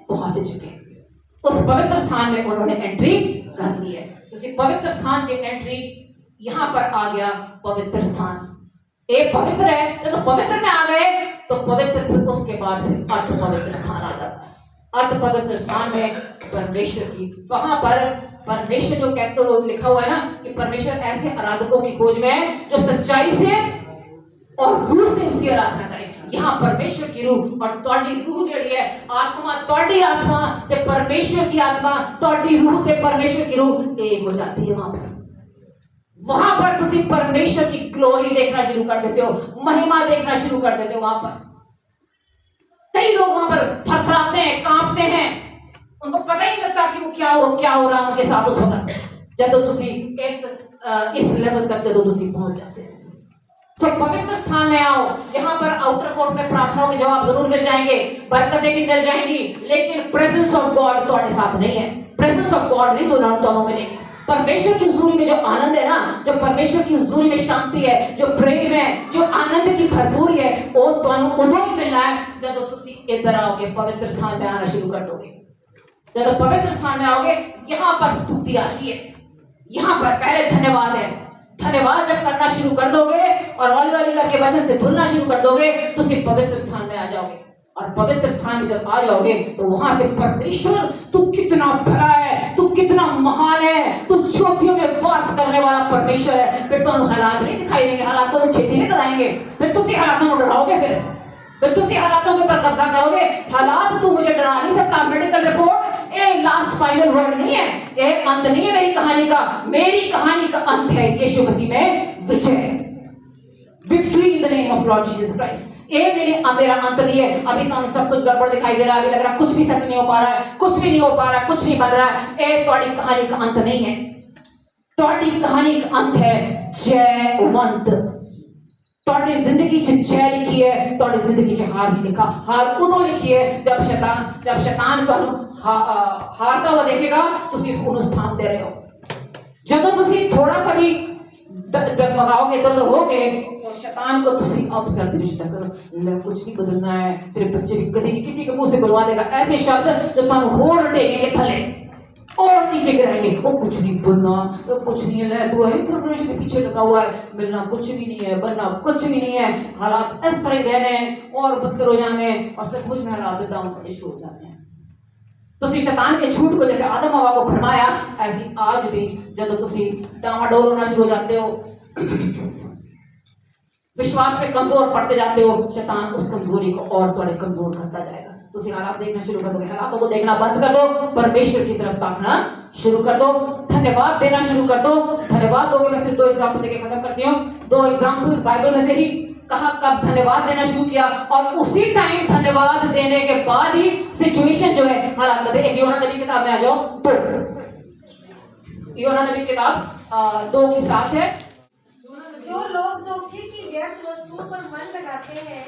A: पहुंच चुके हैं, उस पवित्र स्थान में उन्होंने एंट्री कर ली है। तो पवित्र स्थान से एंट्री, यहां पर आ गया पवित्र स्थान। एक पवित्र है, जब तो पवित्र में आ गए तो पवित्र, फिर उसके बाद फिर अर्थ पवित्र स्थान आ जाता है। अर्थ पवित्र स्थान में परमेश्वर की, वहां पर परमेश्वर जो कहते हो लिखा हुआ है ना कि परमेश्वर ऐसे आराधकों की खोज में है जो सच्चाई से और रूह से उसकी आराधना करें। यहाँ परमेश्वर की रूह और तोड़ी रूह जड़ी है, आत्मा तोड़ी आत्मा ते परमेश्वर की आत्मा, तोड़ी रूह ते परमेश्वर की रूह एक हो जाती है। वहां पर तुसी परमेश्वर की ग्लोरी देखना शुरू कर देते हो, महिमा देखना शुरू कर देते हो। वहां पर कई लोग वहां पर थरथराते हैं, कांपते हैं, उनको पता ही नहीं लगता कि वो क्या हो रहा है उनके साथ उस वक्त, जब तुसी इस लेवल तक जब तुसी पहुंच जाते हैं। तो पवित्र स्थान में आओ। यहाँ पर आउटर कोर्ट में प्रार्थनाओं के जवाब जरूर मिल जाएंगे, बरकतें भी मिल जाएंगी, लेकिन प्रेजेंस ऑफ गॉड तुम्हारे साथ नहीं है। प्रेजेंस ऑफ गॉड नहीं दोनों मिलेगी। परमेश्वर की हुजूरी में जो आनंद है ना, जो परमेश्वर की हुजूरी में शांति है, जो प्रेम है, जो आनंद की भरपूरी है, वो तुम्हें उदो ही मिलना है जब तुसी इधर आओगे, पवित्र स्थान में आना शुरू कर दोगे। जब पवित्र स्थान में आओगे, यहाँ पर स्तुति आती है, यहाँ पर पहले धन्यवाद है। धन्यवाद जब करना शुरू कर दोगे और हौली हौली करके वचन से धुलना शुरू कर दोगे, तो सिर्फ पवित्र स्थान में आ जाओगे। और पवित्र स्थान में जब आ जाओगे तो वहां से परमेश्वर, तू कितना भला है, तू कितना महान है, तू ज्योतियों में वास करने वाला परमेश्वर है। फिर तो हालात नहीं दिखाई देंगे, हालातों को छेती नहीं कराएंगे, फिर तुसी हालातों को डराओगे, फिर तुसी हालातों के ऊपर कब्जा करोगे। हालात तू मुझे डरा नहीं सकता। मेडिकल रिपोर्ट ये लास्ट फाइनल वर्ड नहीं है, ये अंत नहीं है मेरी कहानी का। मेरी कहानी का अंत है यीशु मसीह में विजय, victory in the name of Lord Jesus Christ. ये मेरा अंत नहीं है। अभी तो सब कुछ गड़बड़ दिखाई दे रहा है, अभी लग रहा है कुछ भी सत्य नहीं हो पा रहा है, कुछ भी नहीं हो पा रहा है, कुछ नहीं बन रहा है। ये तुम्हारी कहानी का अंत नहीं है। तुम्हारी कहानी का अंत है जयवंत। तुम्हारी जिंदगी च जय लिखी है, तुम्हारी जिंदगी च हार नहीं लिखा। हार उदो लिखी है जब शैतान तुहानू हारता हुआ देखेगा, तुसी उन्हें स्थान दे रहे हो। जब तुसी थोड़ा सा भी डगमगाओगे, इधर उधर होगे, तो शैतान को तुसी अवसर दे सकते, कुछ नहीं बदलना है, तेरे बच्चे भी कभी किसी के मुंह से बुलवा देगा ऐसे शब्द जो तुहानू होर टेकेंगे थले और नीचे गिराएंगे। वो कुछ नहीं बनना, तो कुछ नहीं है, तू है परमेश्वर के पीछे लगा हुआ है, मिलना कुछ भी नहीं है, बनना कुछ भी नहीं है, हालात इस तरह रहने हैं और बदतर हो जाने, और सचमुच में हालात डाउन करने शुरू हो जाते हैं। तो शैतान के झूठ को जैसे आदम हवा को भरमाया, ऐसी आज भी जब तुसी डामाडोल होना शुरू हो जाते हो, विश्वास में कमजोर पड़ते जाते हो, शैतान उस कमजोरी को और थोड़े कमजोर करता जाएगा। तुसी हालात देखना शुरू कर दोगे, हालातों को देखना बंद कर दो, परमेश्वर की तरफ ताकना शुरू कर दो, धन्यवाद देना शुरू कर दो। धन्यवाद दोगे। मैं सिर्फ 2 एग्जाम्पल देके खत्म करती हूँ। 2 एग्जाम्पल्स बाइबल में से ही कहा कब धन्यवाद देना शुरू किया, और उसी टाइम धन्यवाद देने के बाद ही सिचुएशन जो है हालात बदले। एक योना नबी किताब में आ जाओ, 2 योना नबी किताब 2 की 7 है।
B: जो लोग धोखे की व्यर्थ वस्तुओं पर मन लगाते हैं,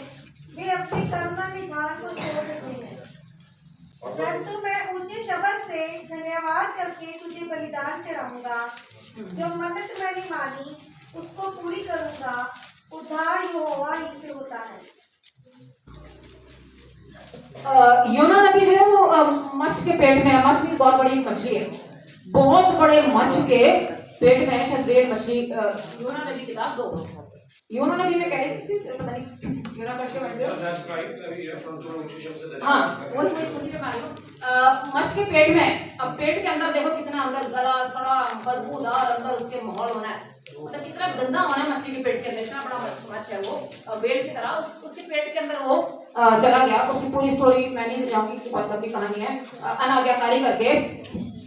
B: वे अपने करुणा निधान को छोड़ देते हैं। परंतु मैं ऊंचे शब्द से धन्यवाद करके तुझे बलिदान चढ़ाऊंगा। जो मन्नत मैंने मानी उसको पूरी करूंगा। उद्धार यहोवा ही से होता है।
A: योना नबी जो है वो मच्छ के पेट में है। मच्छ भी बहुत बड़ी मछली है, बहुत बड़े मच्छ के पेट में है, शायद वेल मछली। योना नबी किताब 2 योना नबी में कह रही थी, पता नहीं योना करके बैठ गए। हाँ, वही उसी पे मालूम। मच्छ के पेट में, अब पेट के अंदर देखो कितना अंदर गला सड़ा बदबूदार अंदर उसके माहौल होना है, मतलब कितना गंदा होना है मछली के पेट के अंदर। इतना बड़ा मच्छ है वो, वेल की तरह, उसके पेट के अंदर वो चला गया। उसकी पूरी स्टोरी मैं नहीं जाऊंगी, बहुत लंबी कहानी है। अनाज्ञाकारी करके,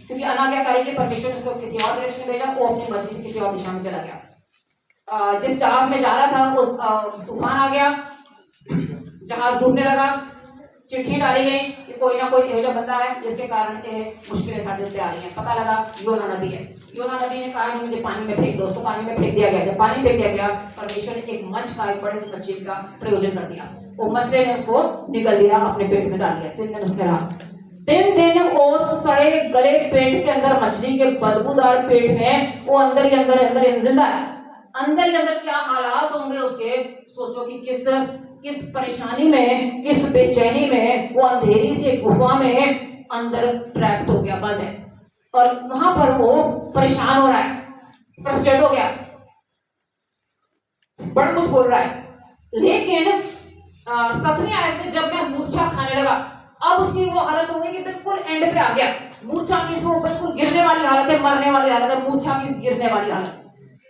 A: क्योंकि अनाज्ञाकारी के परमेश्वर ने उसको किसी और डायरेक्शन में भेजा, वो अपनी मर्जी से किसी और दिशा में चला गया। जिस जहाज में जा रहा था वो तूफान आ गया, जहाज डूबने लगा। चिट्ठी डाली गई कि कोई ना कोई ऐसा बंदा है जिसके कारण मुश्किलें साथ आ रही हैं। पता लगा योना नबी है। योना नबी ने कहा कि मुझे पानी में फेंक दो, उसको पानी में फेंक दिया गया। जब पानी फेंक दिया गया, परमेश्वर ने एक मच्छ का, एक बड़े से मछली का प्रयोजन कर दिया। वो मछली ने उसको निकल लिया, अपने पेट में डाल दिया। 3 दिन उसमें रहा। 3 दिन वो सड़े गले पेट के अंदर, मछली के बदबूदार पेट में वो अंदर ही अंदर जिंदा है। अंदर ही अंदर क्या हालात होंगे उसके, सोचो कि किस परेशानी में, किस बेचैनी में वो अंधेरी से गुफा में अंदर ट्रैप्ड हो गया, बंद है, और वहां पर वो परेशान हो रहा है, फ्रस्ट्रेट हो गया, बड़ा कुछ बोल रहा है। लेकिन 7वीं आयत में जब मैं मूर्छा खाने लगा, अब उसकी वो हालत हो गई कि बिल्कुल एंड पे आ गया। मूर्छा मीन्स वो बिल्कुल गिरने वाली हालत है, मरने वाली हालत है। मूर्छा मीन्स गिरने वाली हालत।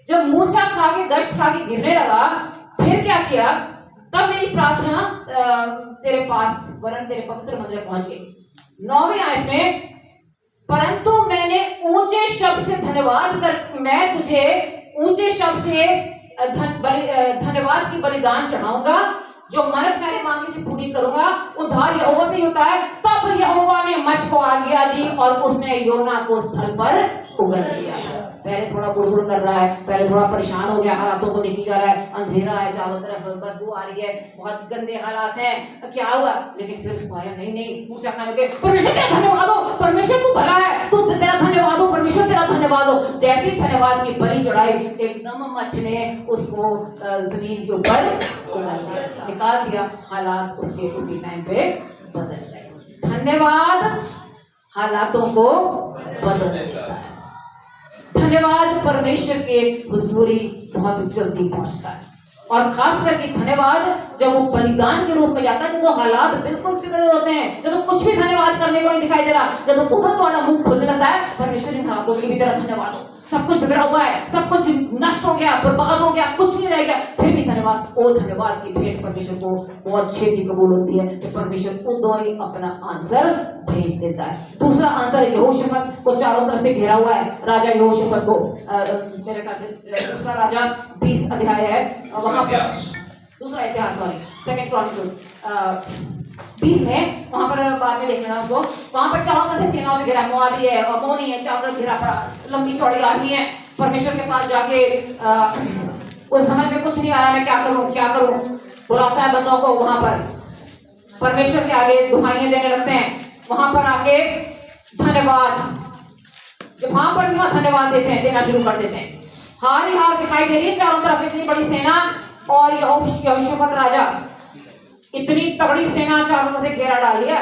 A: जब मूर्छा खा के, गश्त खा के गिरने लगा, फिर क्या किया, तब मेरी प्रार्थना तेरे पास वरन तेरे पवित्र मंदिर पहुंच गई। 9वीं आयत में, परंतु मैंने ऊंचे शब्द से धन्यवाद कर, मैं तुझे ऊंचे शब्द से धन्यवाद की बलिदान चढ़ाऊंगा, जो मन्नत मैंने मांगी से पूरी करूंगा। उद्धार यहोवा से ही होता है। तब यहोवा ने मछ को आज्ञा दी और उसने योना को स्थल पर उगल दिया। पहले थोड़ा बुड़बुड़ कर रहा है, पहले थोड़ा परेशान हो गया, हालातों को देखी जा रहा है, अंधेरा है, चारों तरफ बदबू आ रही है, बहुत गंदे हालात हैं, क्या हुआ? लेकिन फिर उसको आया, नहीं ऊंचा खाने के, परमेश्वर तेरा धन्यवाद हो, परमेश्वर तू भला है, तू तेरा धन्यवाद हो, परमेश्वर तेरा धन्यवाद हो। जैसे ही धन्यवाद की बलि चढ़ाई, एकदम मछ ने उसको जमीन के ऊपर निकाल दिया। हालात उसके उसी टाइम पे बदल गए। धन्यवाद हालातों को बदल देता है। धन्यवाद परमेश्वर के हुजूरी बहुत जल्दी पहुंचता है, और खास करके धन्यवाद जब वो बलिदान के रूप में जाता है, जब हालात बिल्कुल बिगड़े होते हैं, जब कुछ भी धन्यवाद करने को नहीं दिखाई दे रहा, जब तुम्हारा मुंह खुलने लगता है, परमेश्वर इन हालातों के भी तेरा धन्यवाद हो, सब कुछ बिगड़ा हुआ है, सब कुछ नष्ट हो गया, बर्बाद हो गया, कुछ नहीं रह गया, फिर भी धन्यवाद। वो धन्यवाद की भेंट परमेश्वर को बहुत छेती कबूल होती है, तो परमेश्वर खुद ही अपना आंसर भेज देता है। दूसरा आंसर, यहोशफत को चारों तरफ से घेरा हुआ है, राजा यहोशफत को, मेरे ख्याल से दूसरा राजा 20 अध्याय है, वहां पर दूसरा इतिहास, सॉरी, सेकंड क्रॉनिकल्स 20 में, वहां पर बाद में देख लेना उसको। वहां पर चारों तरफ से सेनाओं से घिरा, मोआबी है, अमोनी है, चारों तरफ घिरा पड़ा, लंबी चौड़ी आर्मी है। परमेश्वर के पास जाके उस समझ में कुछ नहीं आया, मैं क्या करूं, बुलाता है बंदों को। वहां पर परमेश्वर के आगे दुहाइयां देने लगते हैं, वहां पर आके धन्यवाद, जब वहां पर भी धन्यवाद देना शुरू कर देते हैं। हार ही हार दिखाई दे रही है, चारों तरफ इतनी बड़ी सेना, और यहोशफत राजा, इतनी तगड़ी सेना चारों तरफ से घेरा डाल दिया,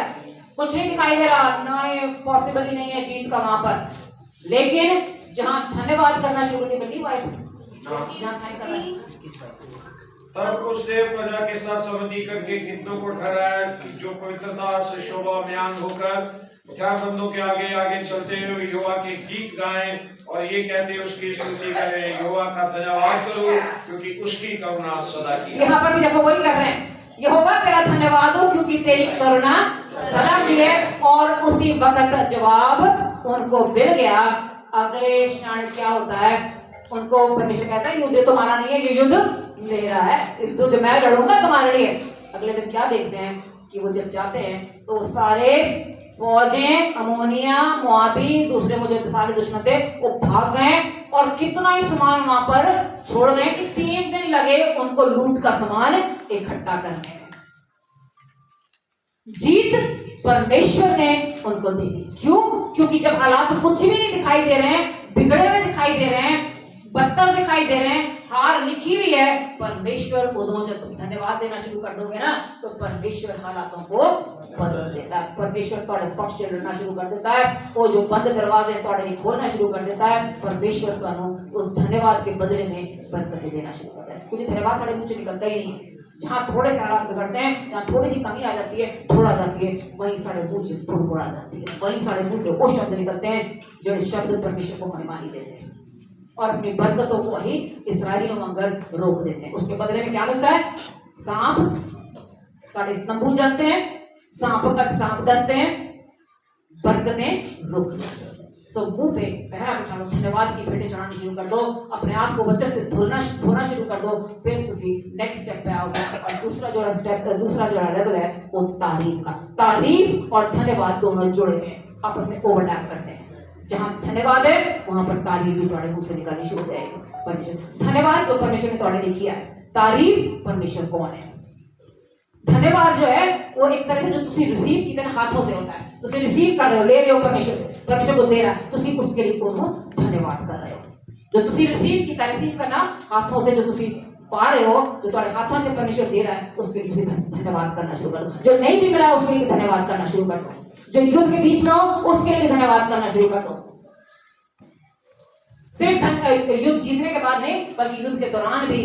A: कुछ नहीं दिखाई दे रहा, ना ये पॉसिबल ही नहीं है जीत का वहां पर। लेकिन जहां धन्यवाद करना शुरू नहीं बल्कि
C: तब उसने प्रजा के साथ संधि करके गिद्धों को ठहराया कि जो पवित्रता से शोभायमान होकर हथियारबंदों के आगे आगे चलते हुए यहोवा के गीत गाएं और ये कहते उसकी स्तुति करें, यहोवा का धन्यवाद करो क्योंकि उसकी करुणा सदा की।
A: यहाँ पर भी देखो वही कर रहे हैं, यहोवा तेरा धन्यवाद हो क्योंकि तेरी करुणा सदा की है। और उसी वक्त जवाब उनको मिल गया। अगले क्षण क्या होता है, उनको परमेश्वर कहता है युद्ध तुम्हारा नहीं है, ये युद्ध मेरा है, युद्ध मैं लड़ूंगा तुम्हारे लिए। अगले दिन क्या देखते हैं कि वो जब जाते हैं तो सारे फौजें, अमोनिया, मोआबी, दूसरे वो जो सारे दुश्मन थे वो भाग गए, और कितना ही सामान वहां पर छोड़ गए कि 3 दिन लगे उनको लूट का सामान इकट्ठा करने में। जीत परमेश्वर ने उनको दे दी। क्यों? क्योंकि जब हालात कुछ भी नहीं दिखाई दे रहे हैं, बिगड़े हुए दिखाई दे रहे हैं, बदतर दिखाई दे रहे हैं, हार लिखी हुई है, परमेश्वर को दो, जब तुम धन्यवाद देना शुरू कर दोगे ना तो परमेश्वर हालातों को बदल देता है। परमेश्वर थोड़े पक्ष से लड़ना शुरू कर देता है, वो जो बंद दरवाजे थोड़े खोलना शुरू कर देता है। परमेश्वर को उस धन्यवाद के बदले में बरकतें देना शुरू करता है, क्योंकि धन्यवाद साढ़े मुंह से निकलता ही नहीं। जहाँ थोड़े से हालात बिगड़ते हैं, जहाँ थोड़ी सी कमी आ जाती है, थोड़ा जाती है, वहीं साढ़े मुंह से फुड़फुड़ आ जाती है, वहीं साढ़े मुंह से वो शब्द निकलते हैं जो शब्द परमेश्वर को महिमा ही देते हैं और अपनी बरकतों को ही इस्राएलियों मंगल रोक देते हैं। उसके बदले में क्या मिलता है? सांप, साढ़े तंबू जलते हैं, सांप डसते हैं, बरकतें रुक जाती हैं। सो मुंह पे पहरा बिठा लो, धन्यवाद की भेंटें चढ़ानी शुरू कर दो, अपने आप को वचन से धोना शुरू कर दो, फिर तुसी नेक्स्ट स्टेप पे आओगे। और दूसरा जो लेवल है वो तारीफ का। तारीफ और धन्यवाद दोनों जुड़े हुए आपस में ओवरलैप करते हैं। जहां धन्यवाद है वहां पर तारीफ भी तुम्हारे मुंह से निकलनी शुरू हो जाएगी। परमेश्वर धन्यवाद जो परमेश्वर ने तुम्हारे लिए किया है, तारीफ परमेश्वर कौन है? धन्यवाद जो है वो एक तरह से जो तुसी रिसीव की तरह हाथों से होता है, तुसी रिसीव कर रहे हो, ले रहे हो परमेश्वर से, परमेश्वर को दे रहा है, तुसी उसके लिए धन्यवाद कर रहे हो। जो तुसी रिसीव की तरह रिसीव करना हाथों से, जो तुसी पा रहे हो, जो तुम्हारे हाथों से परमेश्वर दे रहा है, उसके लिए धन्यवाद करना शुरू कर दो। जो नहीं भी मिला उसके लिए धन्यवाद करना शुरू कर दो। जो युद्ध के बीच में हो उसके लिए धन्यवाद करना शुरू कर दो। सिर्फ युद्ध जीतने के बाद नहीं, बल्कि युद्ध के दौरान भी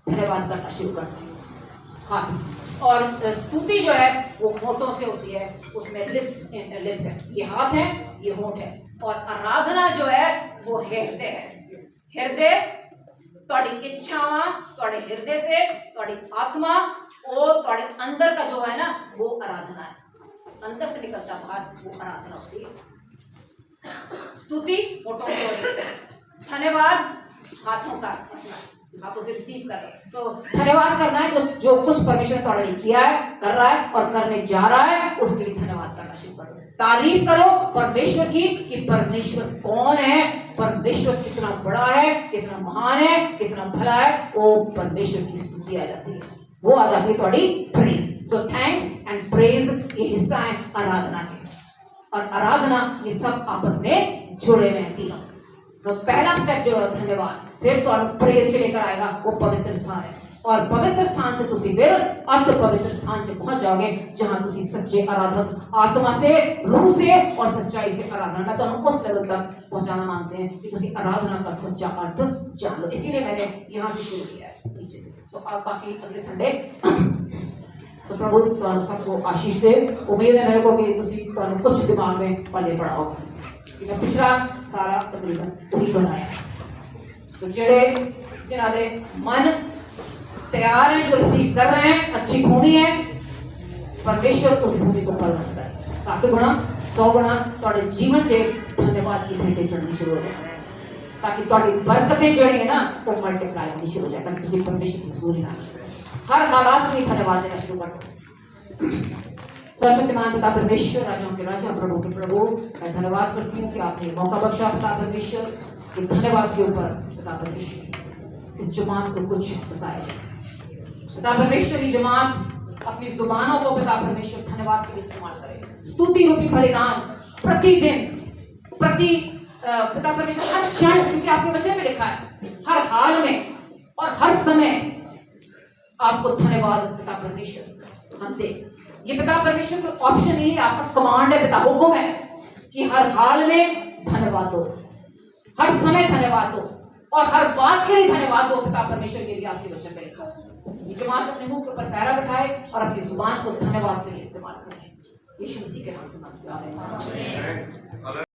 A: धन्यवाद करना शुरू कर दो। हाँ, और स्तुति जो है वो होठों से होती है, उसमें लिप्स है, ये हाथ है, ये होठ है। और आराधना जो है वो हृदय है, हृदय ਤੁਹਾਡੀ ਇੱਛਾਵਾਂ ਤੁਹਾਡੇ ਹਿਰਦੇ से ਤੁਹਾਡੀ आत्मा और ਤੁਹਾਡੇ अंदर का जो है ना वो आराधना है। अंदर से निकलता बाहर वो आराधना होती है। स्तुति फोटो की होती है, धन्यवाद हाथों का मसला, हाथों से रिसीव कर रहे हैं। तो धन्यवाद करना है जो कुछ परमेश्वर ने तुम्हारे लिए किया है, कर रहा है और करने जा रहा है, उसके लिए धन्यवाद करना शुरू करो। तारीफ करो परमेश्वर की कि परमेश्वर कौन है, परमेश्वर कितना बड़ा है, कितना महान है, कितना भला है। वो परमेश्वर की स्तुति आ जाती है, वो आ जाती है तुम्हारी praise. So thanks and praise ये हिस्सा है आराधना के, और आराधना ये सब आपस में जुड़े हुए हैं तीनों। तो पहला स्टेप जो है धन्यवाद, फिर तो प्रेज से लेकर आएगा वो पवित्र स्थान है, और पवित्र स्थान से तुसी फिर अंत पवित्र स्थान से पहुंच जाओगे जहां तुसी सच्चे आराधक आत्मा से, रूह से और सच्चाई से आराधना। मैं तो उस लेवल तक पहुंचाना मांगते हैं कि तुसी आराधना का सच्चा अर्थ जान लो। इसीलिए मैंने यहाँ से शुरू किया है नीचे से। तो आप बाकी अगले संडे तो प्रभु तुहानू सबको आशीष दे। उम्मीद है मेरे को कि तुसी तुहानू कुछ दिमाग में पले पड़ाओ कि मैं पिछला सारा तकरीबन वही बनाया है। तो जेड़े जिन्हां दे मन तैयार हैं, जो रिसीव कर रहे हैं, अच्छी भूमि है, परमेश्वर उस भूमि को फल रखता है। 7 गुना 100 गुना तुम्हारे जीवन से धन्यवाद की भेंटें चढ़नी शुरू हो जाए, ताकि तुम्हारी बरकतें जड़ी है ना वो मल्टीप्लाई होनी शुरू हो जाए, ताकि तुझे परमेश्वर की हजूरी ना शुरू हो। हर हालात में धन्यवाद देना शुरू कर दो। सर्वशक्तिमान पिता परमेश्वर, राजाओं के राजा, प्रभु के प्रभु, मैं धन्यवाद करती हूँ कि आपने मौका बख्शा पिता परमेश्वर के धन्यवाद के ऊपर पिता परमेश्वर इस जमात को कुछ बताया जाए। पिता परमेश्वर की जमात अपनी जुबानों को पिता परमेश्वर धन्यवाद के लिए इस्तेमाल करे। स्तुति रूपी बलिदान प्रतिदिन पिता परमेश्वर हर क्षण, क्योंकि आपके वचन में लिखा है हर हाल में और हर समय आपको धन्यवाद पिता परमेश्वर हम दे। ये पिता परमेश्वर का ऑप्शन नहीं है, आपका कमांड है, पिता हुक्म है कि हर हाल में धन्यवाद दो, हर समय धन्यवाद दो और हर बात के लिए धन्यवाद दो। पिता परमेश्वर के लिए आपके वचन में लिखा है। ये जमात अपने मुंह के ऊपर पैरा बिठाए और अपनी जुबान को धन्यवाद के लिए इस्तेमाल करें। यीशु मसीह के नाम से मांगते हैं, आमीन।